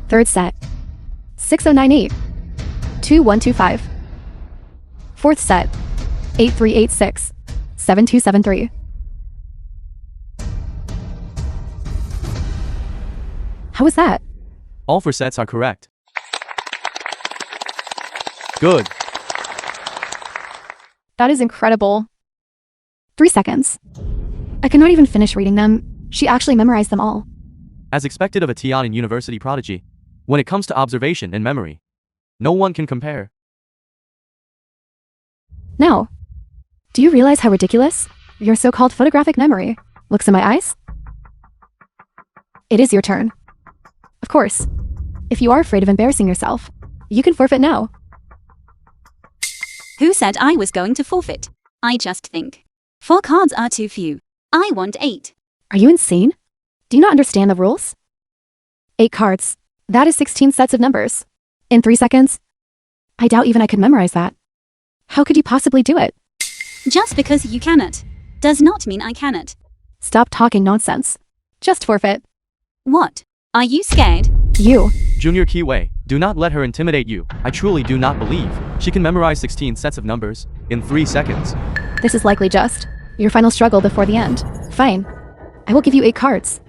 Third set, 6098, 2125. Fourth set, 8386, 7273. How was that? All 4 sets are correct. Good. That is incredible. 3 seconds. I cannot even finish reading them. She actually memorized them all. As expected of a Tiananmen University prodigy, when it comes to observation and memory, no one can compare. Now, do you realize how ridiculous your so-called photographic memory looks in my eyes? It is your turn. Of course, if you are afraid of embarrassing yourself, you can forfeit now. Who said I was going to forfeit? I just think 4 cards are too few. I want 8. Are you insane? Do you not understand the rules? 8 cards. That is 16 sets of numbers. In 3 seconds? I doubt even I could memorize that. How could you possibly do it? Just because you cannot does not mean I cannot. Stop talking nonsense. Just forfeit. What? Are you scared? You. Junior Qi Wei, do not let her intimidate you. I truly do not believe she can memorize 16 sets of numbers in 3 seconds. This is likely just Your final struggle before the end. Fine. I will give you 8 cards.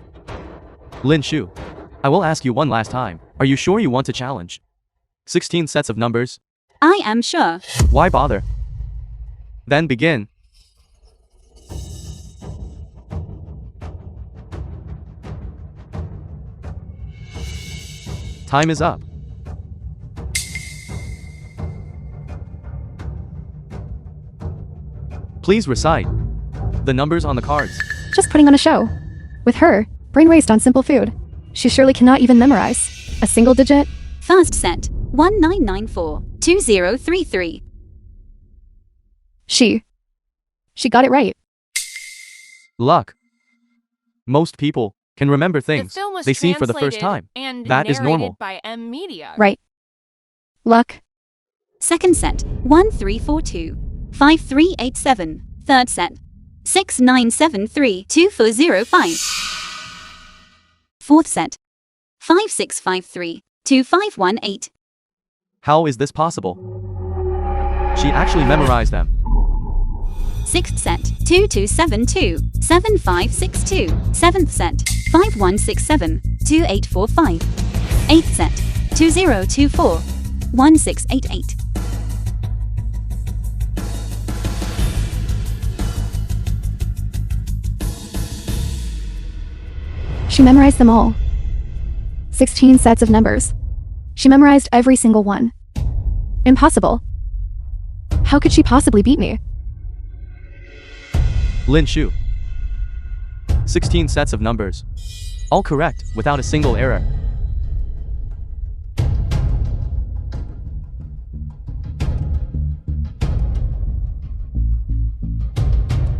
Lin Shu, I will ask you one last time. Are you sure you want to challenge? 16 sets of numbers? I am sure. Why bother? Then begin. Time is up. Please recite the numbers on the cards. Just putting on a show. With her, brain waste on simple food. She surely cannot even memorize a single digit. First set, 1994-2033. She got it right. Luck. Most people can remember The things film was they see for the first translated time. and That is narrated normal. by M Media. Right. Luck. Second set, 1342-5387. Third set, 6973-2405. Fourth set, 5653-2518. How is this possible? She actually memorized them. Sixth set, 2272-7562. Seventh set, 5167-2845. Eighth set, 2024-1688. She memorized them all. 16 sets of numbers. She memorized every single one. Impossible. How could she possibly beat me? Lin Shu. 16 sets of numbers. All correct, without a single error.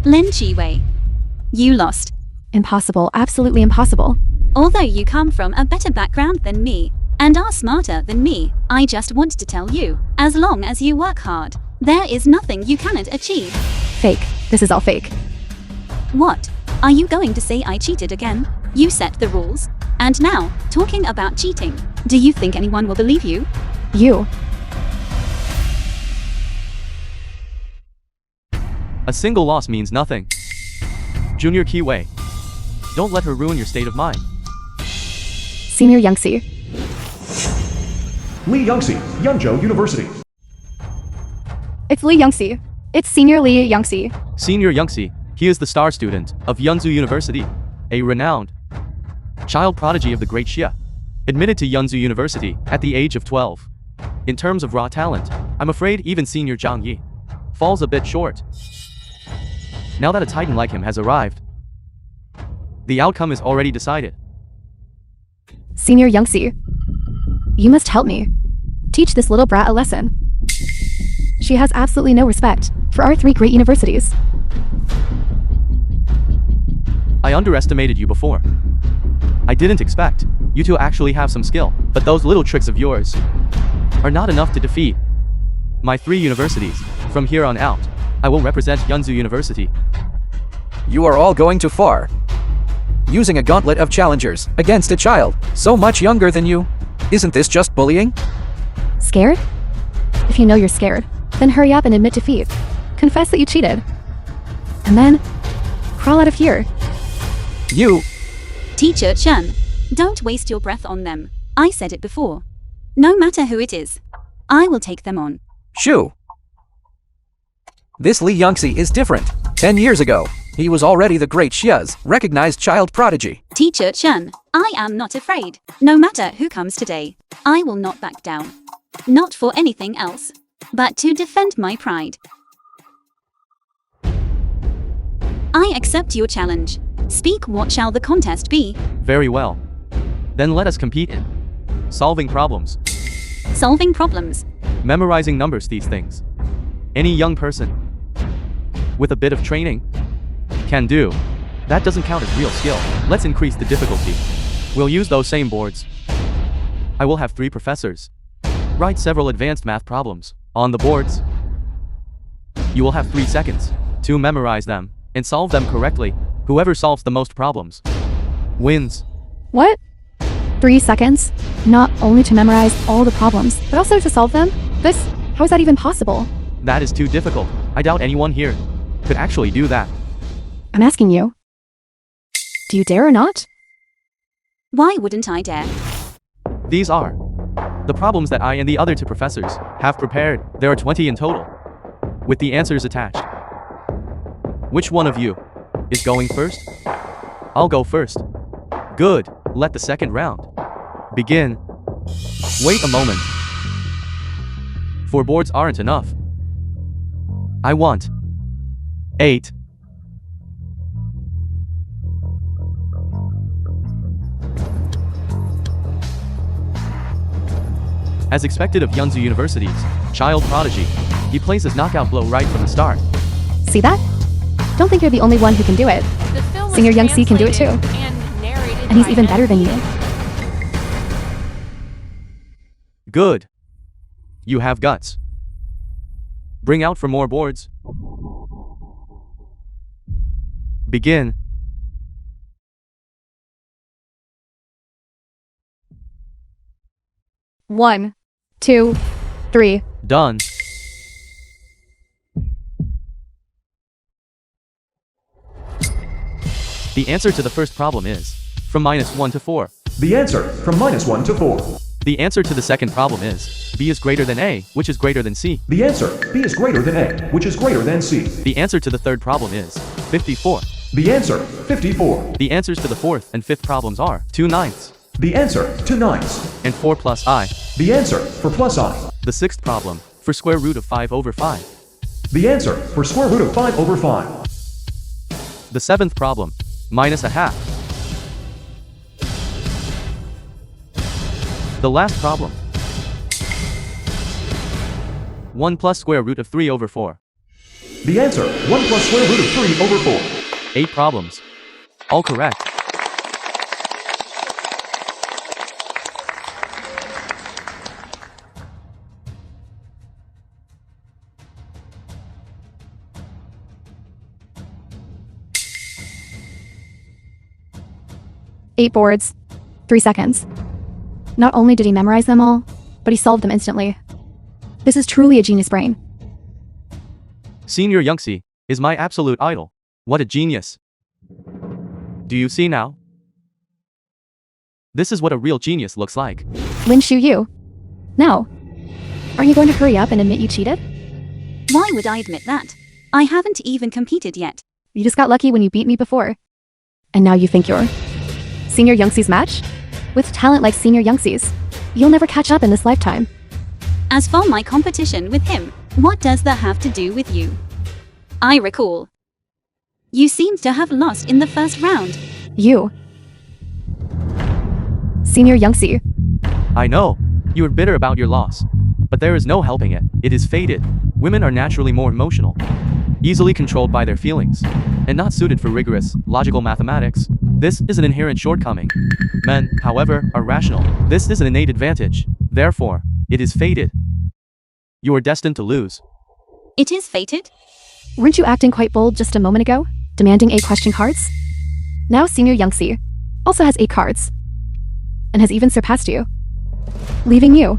Lin Chiwei. You lost. Impossible, absolutely impossible. Although you come from a better background than me, and are smarter than me, I just want to tell you, as long as you work hard, there is nothing you cannot achieve. Fake. This is all fake. What? Are you going to say I cheated again? You set the rules. And now, talking about cheating, do you think anyone will believe you? You. A single loss means nothing. Junior Kiwei. Don't let her ruin your state of mind. Senior Youngsi. Lee Youngsi, Yunzhou University. It's Lee Youngsi. It's Senior Lee Youngsi. Senior Youngsi, he is the star student of Yunzhou University, a renowned child prodigy of the great Xia. Admitted to Yunzhou University at the age of 12. In terms of raw talent, I'm afraid even Senior Zhang Yi falls a bit short. Now that a titan like him has arrived, the outcome is already decided. Senior Youngsi. You must help me. Teach this little brat a lesson. She has absolutely no respect for our 3 great universities. I underestimated you before. I didn't expect you to actually have some skill, but those little tricks of yours are not enough to defeat my 3 universities. From here on out, I will represent Yunzhou University. You are all going too far. Using a gauntlet of challengers against a child so much younger than you. Isn't this just bullying? Scared? If you know you're scared, then hurry up and admit defeat. Confess that you cheated. And then, crawl out of here. You. Teacher Chen, don't waste your breath on them. I said it before. No matter who it is, I will take them on. Shu. This Lee Youngsi is different. 10 years ago, he was already the great Xia's recognized child prodigy. Teacher Chen, I am not afraid. No matter who comes today, I will not back down. Not for anything else, but to defend my pride. I accept your challenge. Speak, what shall the contest be? Very well. Then let us compete in solving problems, Solving problems. memorizing numbers, these things. Any young person with a bit of training can do. That doesn't count as real skill. Let's increase the difficulty. We'll use those same boards. I will have 3 professors write several advanced math problems on the boards. You will have 3 seconds to memorize them and solve them correctly. Whoever solves the most problems wins. What? 3 seconds? Not only to memorize all the problems, but also to solve them? How is that even possible? That is too difficult. I doubt anyone here could actually do that. I'm asking you. Do you dare or not? Why wouldn't I dare? These are the problems that I and the other two professors have prepared. There are 20 in total, with the answers attached. Which one of you is going first? I'll go first. Good. Let the second round begin. Wait a moment. 4 boards aren't enough. I want 8. As expected of Yunzu University's child prodigy, he plays his knockout blow right from the start. See that? Don't think you're the only one who can do it. The film was Senior Young-si can do it too. translated And narrated And he's by even better than you. Good. You have guts. Bring out for more boards. Begin. One, 2, 3. Done. The answer to the first problem is from -1 to 4. The answer from -1 to 4. The answer to the second problem is B is greater than A, which is greater than C. The answer B is greater than A, which is greater than C. The answer to the third problem is 54. The answer 54. The answers to the fourth and fifth problems are 2/9 The answer 2/9. and 4 plus I. The answer for plus I. The sixth problem for square root of 5 over 5. The answer for square root of 5 over 5. The seventh problem -1/2. The last problem 1 plus square root of 3 over 4. The answer 1 plus square root of 3 over 4. 8 problems. All correct. Eight boards, 3 seconds. Not only did he memorize them all, but he solved them instantly. This is truly a genius brain. Senior Youngsi is my absolute idol. What a genius. Do you see now? This is what a real genius looks like. Lin Shu Yu. Now, are you going to hurry up and admit you cheated? Why would I admit that? I haven't even competed yet. You just got lucky when you beat me before. And now you think you're Senior Youngsi's match? With talent like Senior Youngsi's, you'll never catch up in this lifetime. As for my competition with him, what does that have to do with you? I recall. You seemed to have lost in the first round. You. Senior Youngsi. I know, you are bitter about your loss. But there is no helping it. It is fated. Women are naturally more emotional, easily controlled by their feelings, and not suited for rigorous, logical mathematics. This is an inherent shortcoming. Men, however, are rational. This is an innate advantage. Therefore, it is fated. You are destined to lose. It is fated? Weren't you acting quite bold just a moment ago, demanding 8 question cards? Now Senior Youngsi also has 8 cards, and has even surpassed you, leaving you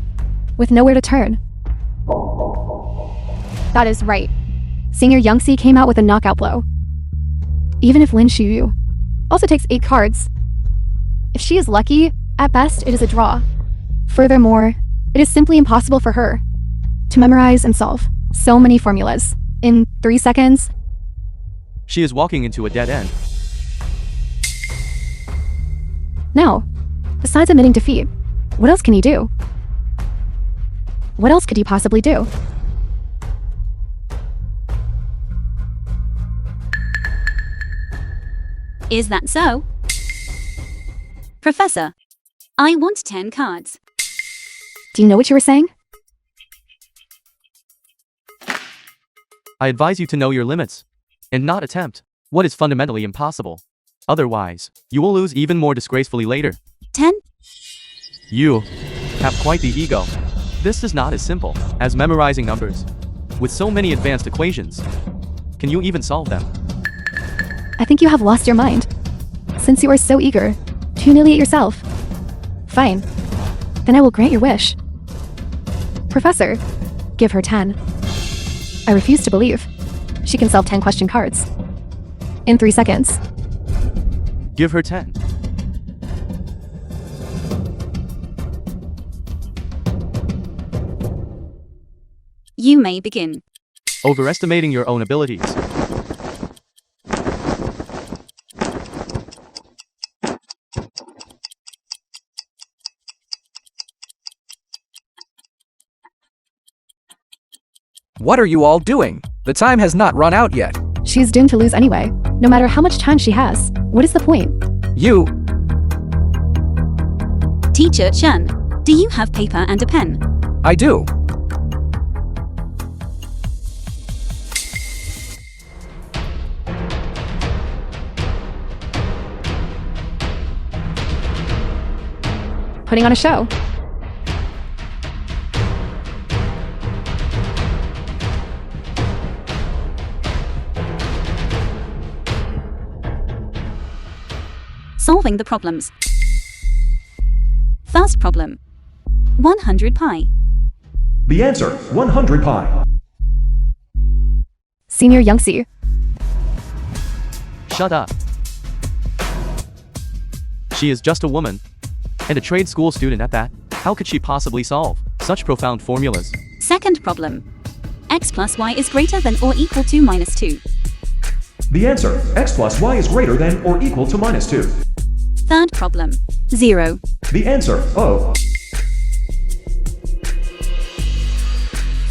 with nowhere to turn. That is right. Senior Youngsi came out with a knockout blow. Even if Lin Shuyu also takes 8 cards, if she is lucky, at best it is a draw. Furthermore, it is simply impossible for her to memorize and solve so many formulas in 3 seconds. She is walking into a dead end. Now, besides admitting defeat, what else can he do? What else could he possibly do? Is that so? Professor, I want 10 cards. Do you know what you were saying? I advise you to know your limits and not attempt what is fundamentally impossible. Otherwise, you will lose even more disgracefully later. 10? You have quite the ego. This is not as simple as memorizing numbers. With so many advanced equations, can you even solve them? I think you have lost your mind, since you are so eager to humiliate yourself. Fine, then I will grant your wish. Professor, give her 10. I refuse to believe she can solve 10 question cards. in 3 seconds. Give her 10. You may begin. Overestimating your own abilities. What are you all doing? The time has not run out yet. She's doomed to lose anyway, no matter how much time she has. What is the point? You, Teacher Chen, do you have paper and a pen? I do. Putting on a show. Solving the problems. First problem. 100 pi. The answer, 100 pi. Senior Youngsi. Shut up. She is just a woman. And a trade school student at that. How could she possibly solve such profound formulas? Second problem. X plus y is greater than or equal to minus 2. The answer, x plus y is greater than or equal to minus 2. Third problem. 0. The answer, O.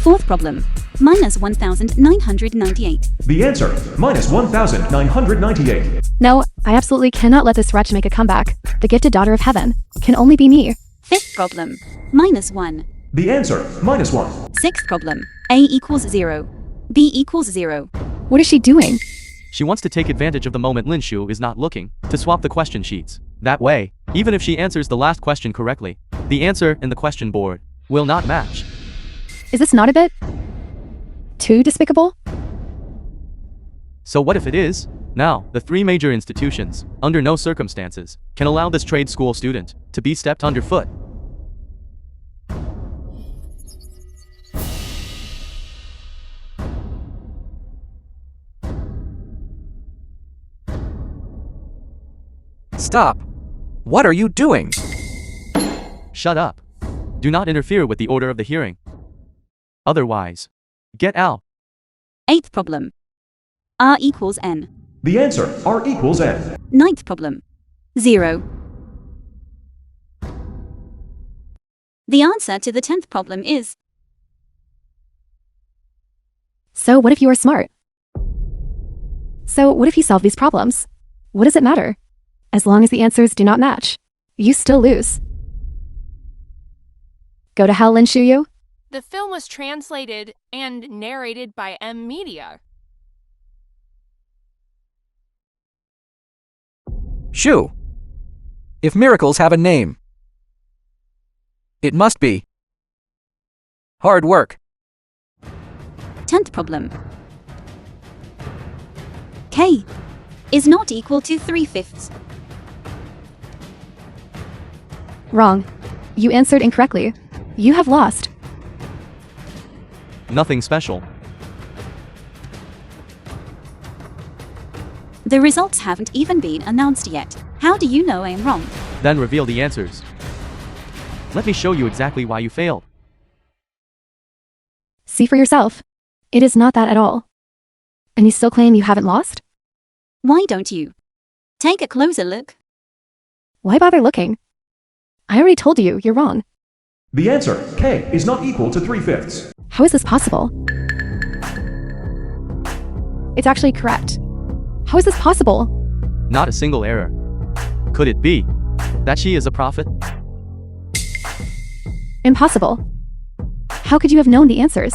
Fourth problem. Minus 1998. The answer, minus 1998. No, I absolutely cannot let this wretch make a comeback. The gifted daughter of heaven can only be me. Fifth problem. Minus 1. The answer, minus 1. Sixth problem. A equals 0. B equals 0. What is she doing? She wants to take advantage of the moment Lin Shu is not looking to swap the question sheets. That way, even if she answers the last question correctly, the answer in the question board will not match. Is this not a bit too despicable? So what if it is? Now, the 3 major institutions, under no circumstances, can allow this trade school student to be stepped underfoot. stop. What are you doing? Shut up. Do not interfere with the order of the hearing. Otherwise, get out. Eighth problem. R equals N. The answer, R equals N. Ninth problem. 0. The answer to the 10th problem is... So what if you are smart? So what if you solve these problems? What does it matter? As long as the answers do not match, you still lose. Go to hell, Lin Shuyu. The film was translated and narrated by M Media. Shu. If miracles have a name, it must be hard work. 10th problem. K is not equal to 3/5. Wrong. You answered incorrectly. You have lost. Nothing special. The results haven't even been announced yet. How do you know I am wrong? Then reveal the answers. Let me show you exactly why you failed. See for yourself. It is not that at all. And you still claim you haven't lost? Why don't you take a closer look? Why bother looking? I already told you you're wrong. The answer, K, is not equal to 3/5. How is this possible? It's actually correct. How is this possible? Not a single error. Could it be that she is a prophet? Impossible. How could you have known the answers?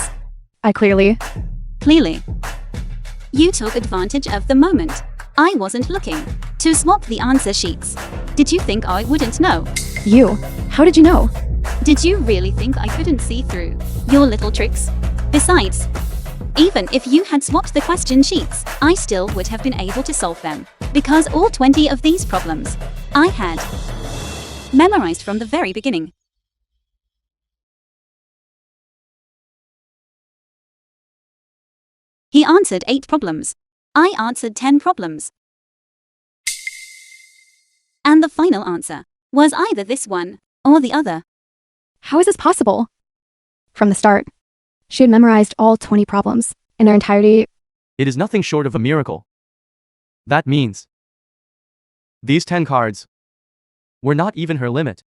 I clearly... Clearly. You took advantage of the moment. I wasn't looking to swap the answer sheets. Did you think I wouldn't know? You. How did you know? Did you really think I couldn't see through your little tricks? Besides, even if you had swapped the question sheets, I still would have been able to solve them, because all 20 of these problems I had memorized from the very beginning. He answered 8 problems. I answered 10 problems. And the final answer was either this one or the other. How is this possible? From the start, she had memorized all 20 problems in their entirety. It is nothing short of a miracle. That means these 10 cards were not even her limit.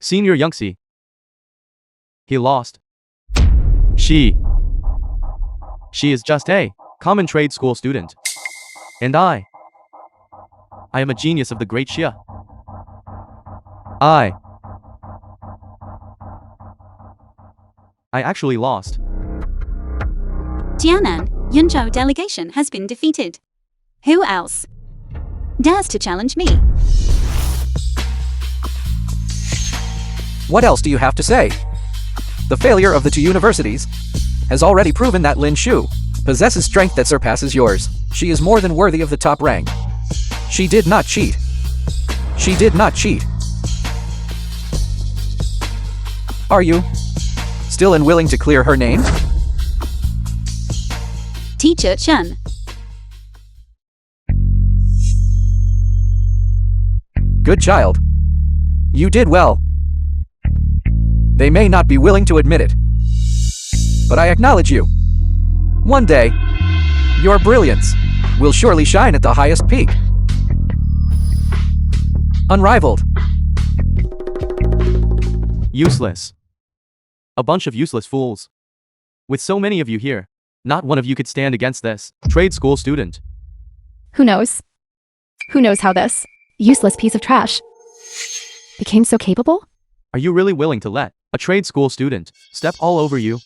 Senior Youngsi. He lost. She is just a common trade school student. And I am a genius of the great Xia. I actually lost. Tianan, Yunzhou delegation has been defeated. Who else dares to challenge me? What else do you have to say? The failure of the two universities has already proven that Lin Shu possesses strength that surpasses yours. She is more than worthy of the top rank. She did not cheat. She did not cheat. Are you still unwilling to clear her name? Teacher Chen. Good child. You did well. They may not be willing to admit it, but I acknowledge you. One day, your brilliance will surely shine at the highest peak. Unrivaled. Useless. A bunch of useless fools. With so many of you here, not one of you could stand against this trade school student. Who knows? Who knows how this useless piece of trash became so capable? Are you really willing to let a trade school student step all over you?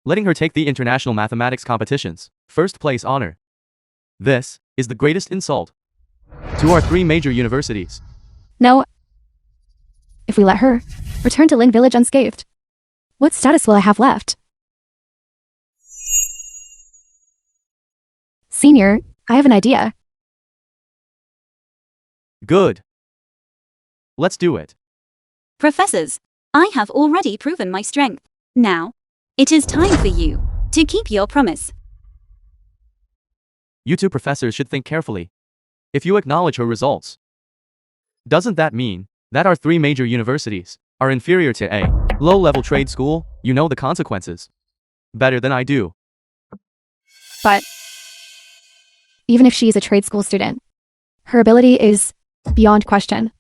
Letting her take the international mathematics competition's first place honor. This is the greatest insult to our 3 major universities. No. If we let her return to Lin Village unscathed, what status will I have left? Senior, I have an idea. Good. Let's do it. Professors, I have already proven my strength. Now, it is time for you to keep your promise. You two professors should think carefully. If you acknowledge her results, doesn't that mean that our 3 major universities are inferior to a low-level trade school? You know the consequences better than I do. But even if she is a trade school student, her ability is beyond question.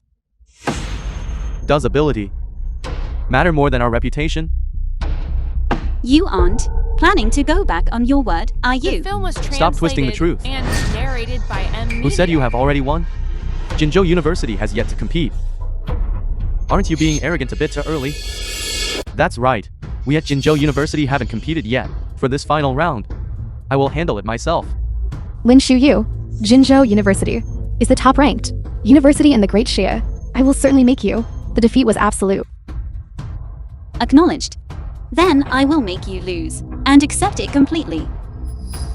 Does ability matter more than our reputation? You aren't planning to go back on your word, are The you? film was translated Stop twisting the truth. and narrated by M. Who said you have already won? Jinzhou University has yet to compete. Aren't you being arrogant a bit too early? That's right. We at Jinzhou University haven't competed yet for this final round. I will handle it myself. Lin Shu Yu, Jinzhou University, is the top-ranked university in the Great Xia. I will certainly make you. The defeat was absolute. Acknowledged. Then I will make you lose and accept it completely.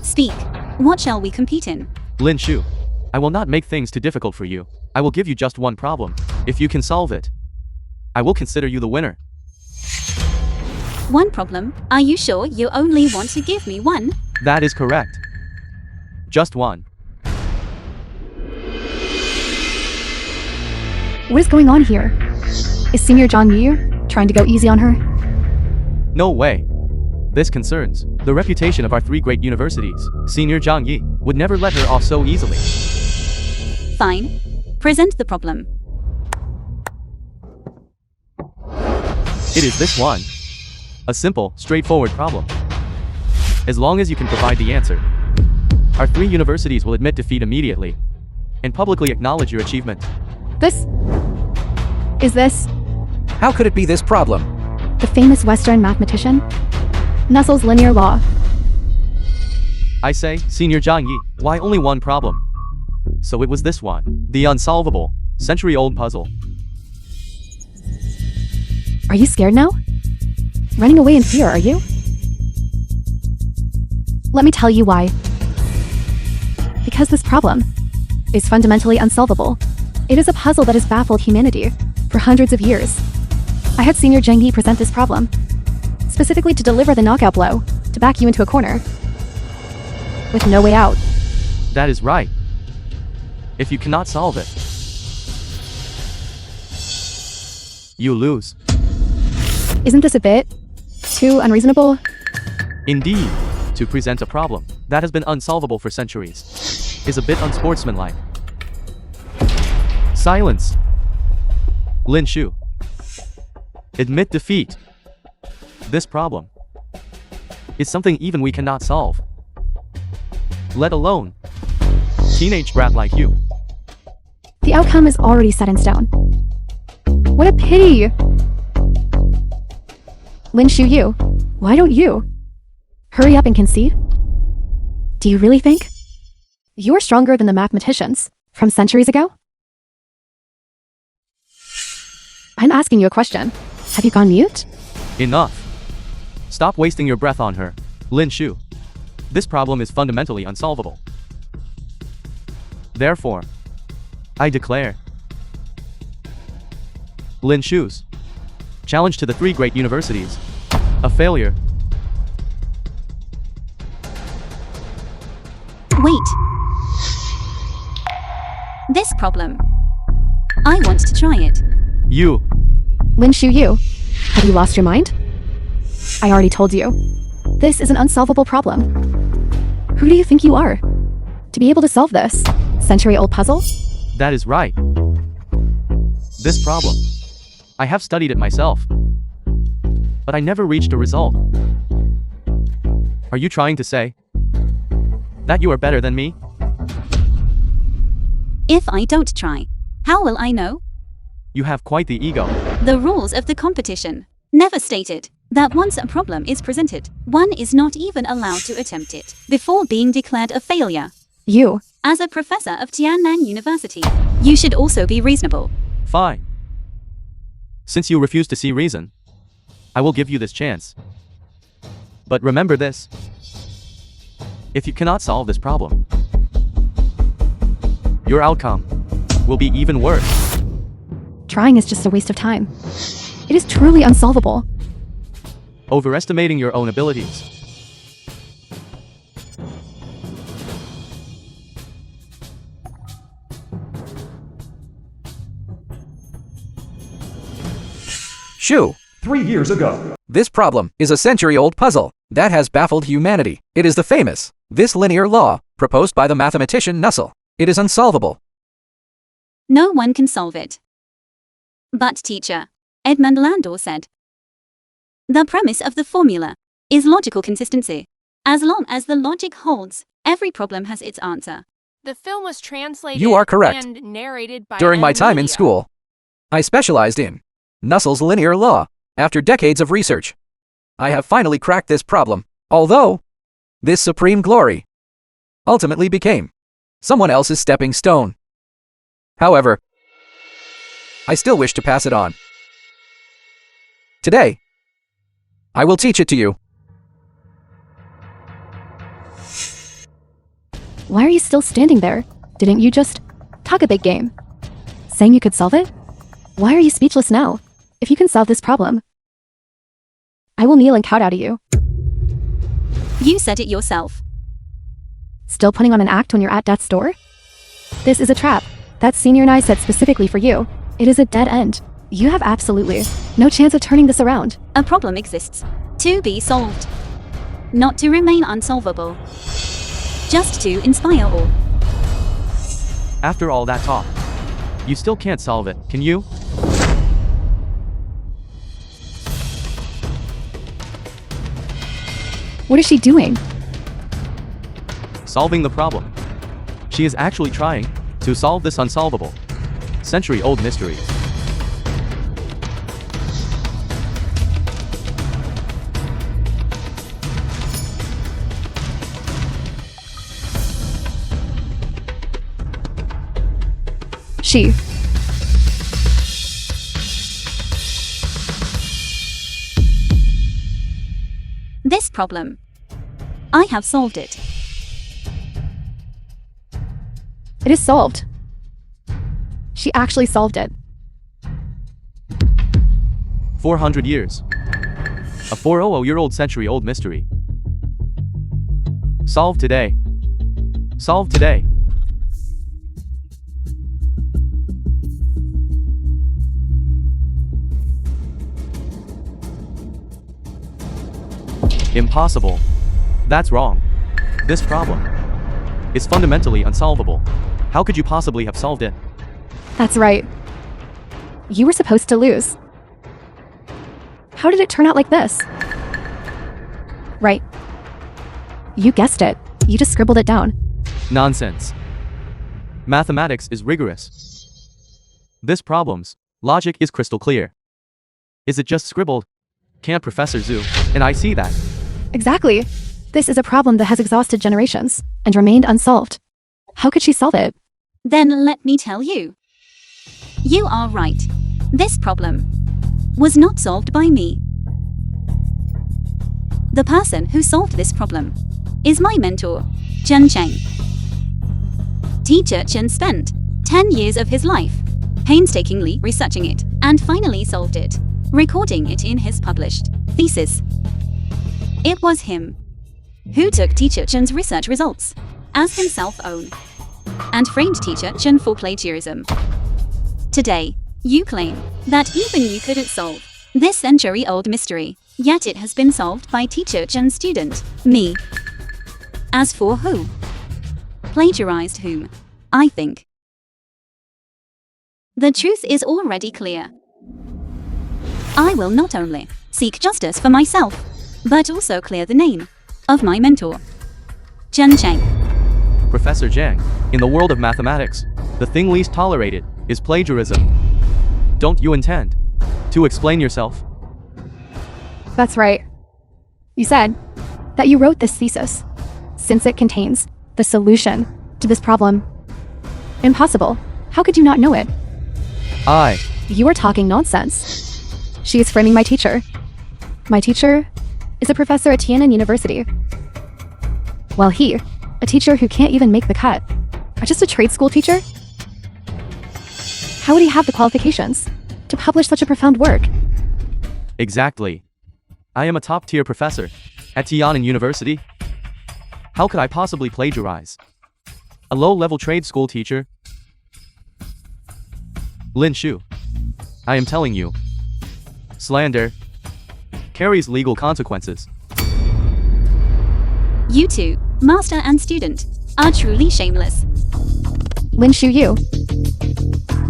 Speak. What shall we compete in? Lin Shu, I will not make things too difficult for you. I will give you just one problem. If you can solve it, I will consider you the winner. One problem? Are you sure you only want to give me one? That is correct. Just one. What is going on here? Is Senior Zhang Yi trying to go easy on her? No way. This concerns the reputation of our 3 great universities. Senior Zhang Yi would never let her off so easily. Fine. Present the problem. It is this one. A simple, straightforward problem. As long as you can provide the answer, our 3 universities will admit defeat immediately and publicly acknowledge your achievement. This? Is this How could it be this problem? the famous Western mathematician? Nusselt's linear law. I say, Senior Zhang Yi, why only one problem? So it was this one. The unsolvable, century-old puzzle. Are you scared now? Running away in fear, are you? Let me tell you why. Because this problem is fundamentally unsolvable. It is a puzzle that has baffled humanity for hundreds of years. I had Senior Zhang Yi present this problem, specifically to deliver the knockout blow, to back you into a corner. with no way out. That is right. If you cannot solve it, you lose. Isn't this a bit too unreasonable? Indeed, to present a problem that has been unsolvable for centuries is a bit unsportsmanlike. Silence. Lin Shu. Admit defeat. This problem is something even we cannot solve. Let alone teenage brat like you. The outcome is already set in stone. What a pity! Lin Shu Yu, why don't you hurry up and concede? Do you really think you're stronger than the mathematicians from centuries ago? I'm asking you a question. Have you gone mute? Enough. Stop wasting your breath on her, Lin Shu. This problem is fundamentally unsolvable. Therefore, I declare Lin Shu's challenge to the 3 great universities a failure. Wait. This problem. I want to try it. You. Lin Shu Yu, have you lost your mind? I already told you. This is an unsolvable problem. Who do you think you are to be able to solve this century-old puzzle? That is right. This problem, I have studied it myself, but I never reached a result. Are you trying to say that you are better than me? If I don't try, how will I know? You have quite the ego. The rules of the competition never stated that once a problem is presented, one is not even allowed to attempt it before being declared a failure. You. As a professor of Tiannan University, you should also be reasonable. Fine. Since you refuse to see reason, I will give you this chance. But remember this. If you cannot solve this problem, your outcome will be even worse. Trying is just a waste of time. It is truly unsolvable. Overestimating your own abilities. Shu, 3 years ago. this problem is a century-old puzzle that has baffled humanity. It is the famous, this linear law, proposed by the mathematician Nussel. It is unsolvable. No one can solve it. But teacher, Edmund Landor said, the premise of the formula is logical consistency. As long as the logic holds, every problem has its answer. The film was translated You are correct. and narrated by During my time in Media. school, I specialized in Nusselt's linear law. After decades of research, I have finally cracked this problem, although this supreme glory ultimately became someone else's stepping stone. However, I still wish to pass it on. Today, I will teach it to you. Why are you still standing there? Didn't you just talk a big game? Saying you could solve it? Why are you speechless now? If you can solve this problem, I will kneel and kowtow to you. You said it yourself. Still putting on an act when you're at death's door? This is a trap. That senior and I set specifically for you. It is a dead end. You have absolutely no chance of turning this around. A problem exists to be solved, not to remain unsolvable. Just to inspire all. After all that talk, you still can't solve it, can you? What is she doing? Solving the problem. She is actually trying to solve this unsolvable, century-old mystery. She. This problem. I have solved it. It is solved. She actually solved it. 400 years. A 400-year-old century-old mystery. Solved today. Solve today. Impossible. That's wrong. This problem is fundamentally unsolvable. How could you possibly have solved it? That's right. You were supposed to lose. How did it turn out like this? Right. You guessed it. You just scribbled it down. Nonsense. Mathematics is rigorous. This problem's logic is crystal clear. Is it just scribbled? Can't Professor Zhu and I see that? Exactly. This is a problem that has exhausted generations and remained unsolved. How could she solve it? Then let me tell you. You are right. This problem was not solved by me. The person who solved this problem is my mentor, Chen Cheng. Teacher Chen spent 10 years of his life painstakingly researching it and finally solved it, recording it in his published thesis. It was him who took Teacher Chen's research results as himself own and framed Teacher Chen for plagiarism. Today, you claim that even you couldn't solve this century-old mystery, yet it has been solved by Teacher Chen's student, me. As for who plagiarized whom, I think the truth is already clear. I will not only seek justice for myself, but also clear the name of my mentor, Chen Cheng. Professor Zhang, in the world of mathematics, the thing least tolerated is plagiarism. Don't you intend to explain yourself? That's right. You said that you wrote this thesis since it contains the solution to this problem. Impossible. How could you not know it? You are talking nonsense. She is framing my teacher. My teacher is a professor at Tiananmen University, while he, a teacher who can't even make the cut, are just a trade school teacher? How would he have the qualifications to publish such a profound work? Exactly. I am a top-tier professor at Tiananmen University. How could I possibly plagiarize? A low-level trade school teacher? Lin Shu, I am telling you, slander carries legal consequences. You two, master and student, are truly shameless. Lin Shu Yu.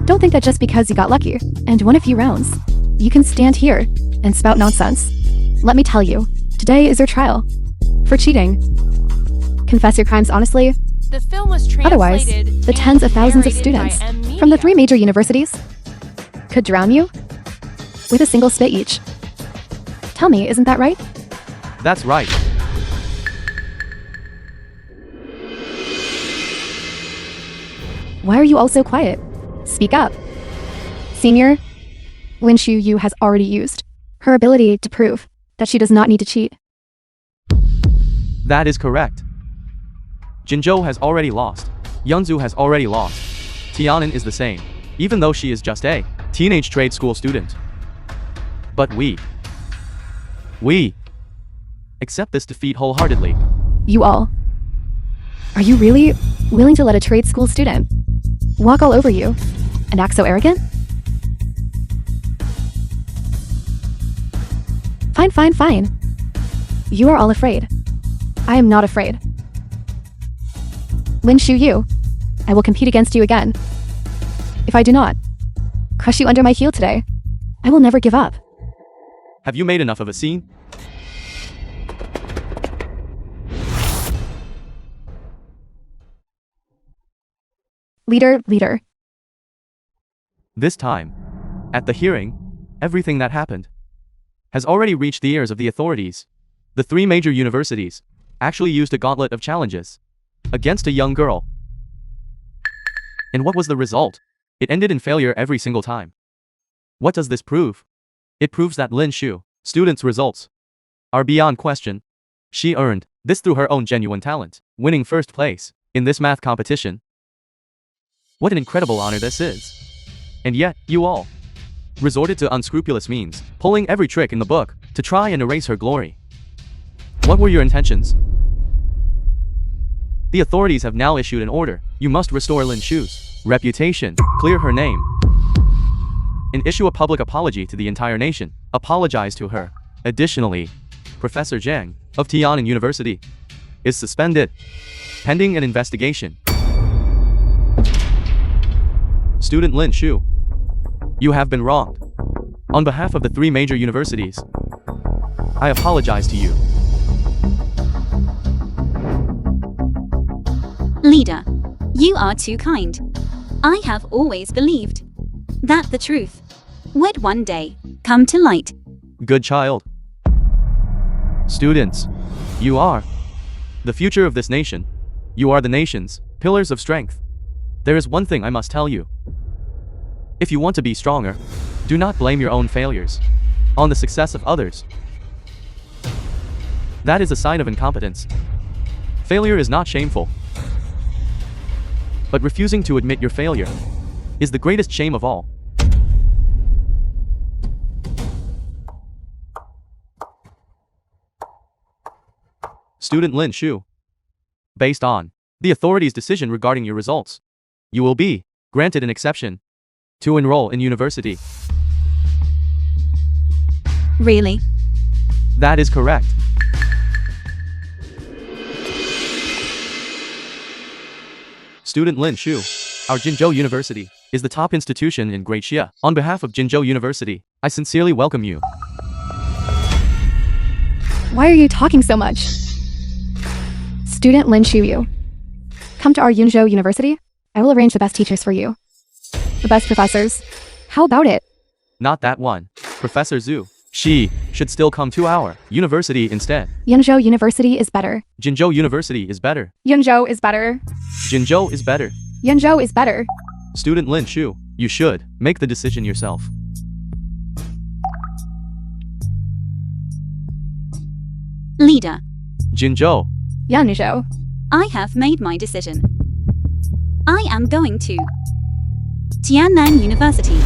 Don't think that just because you got lucky and won a few rounds, you can stand here and spout nonsense. Let me tell you, today is your trial for cheating. Confess your crimes honestly. The film was Otherwise, translated the tens of and thousands of narrated by students from the 3 Media. major universities could drown you with a single spit each. Tell me, isn't that right? That's right. Why are you all so quiet? Speak up. Senior, Lin Shu Yu has already used her ability to prove that she does not need to cheat. That is correct. Jinzhou has already lost. Yunzu has already lost. Tianan is the same, even though she is just a teenage trade school student. But we accept this defeat wholeheartedly. You all. Are you really willing to let a trade school student walk all over you and act so arrogant? Fine. You are all afraid. I am not afraid. Lin Shu Yu, I will compete against you again. If I do not crush you under my heel today, I will never give up. Have you made enough of a scene? Leader. This time, at the hearing, everything that happened has already reached the ears of the authorities. The 3 major universities actually used a gauntlet of challenges against a young girl. And what was the result? It ended in failure every single time. What does this prove? It proves that Lin Shu, students' results, are beyond question. She earned this through her own genuine talent, winning first place in this math competition. What an incredible honor this is. And yet, you all resorted to unscrupulous means, pulling every trick in the book to try and erase her glory. What were your intentions? The authorities have now issued an order. You must restore Lin Shu's reputation, clear her name, and issue a public apology to the entire nation. Apologize to her. Additionally, Professor Zhang of Tiananmen University is suspended, pending an investigation. Student Lin Shu, you have been wronged. On behalf of the 3 major universities, I apologize to you. Leader, you are too kind. I have always believed that the truth would one day come to light. Good child. Students, you are the future of this nation. You are the nation's pillars of strength. There is one thing I must tell you. If you want to be stronger, do not blame your own failures on the success of others. That is a sign of incompetence. Failure is not shameful, but refusing to admit your failure is the greatest shame of all. Student Lin Shu, based on the authorities' decision regarding your results, you will be granted an exception to enroll in university. Really? That is correct. Student Lin Shu, our Jinzhou University is the top institution in Great Xia. On behalf of Jinzhou University, I sincerely welcome you. Why are you talking so much? Student Lin Shu, come to our Yunzhou University. I will arrange the best teachers for you. The best professors. How about it? Not that one. Professor Zhu. She should still come to our university instead. Yunzhou University is better. Jinzhou University is better. Yunzhou is better. Jinzhou is better. Yunzhou is better. Student Lin Shu, you should make the decision yourself. Leader, Jinzhou. Yunzhou. I have made my decision. I am going to Tiananmen University.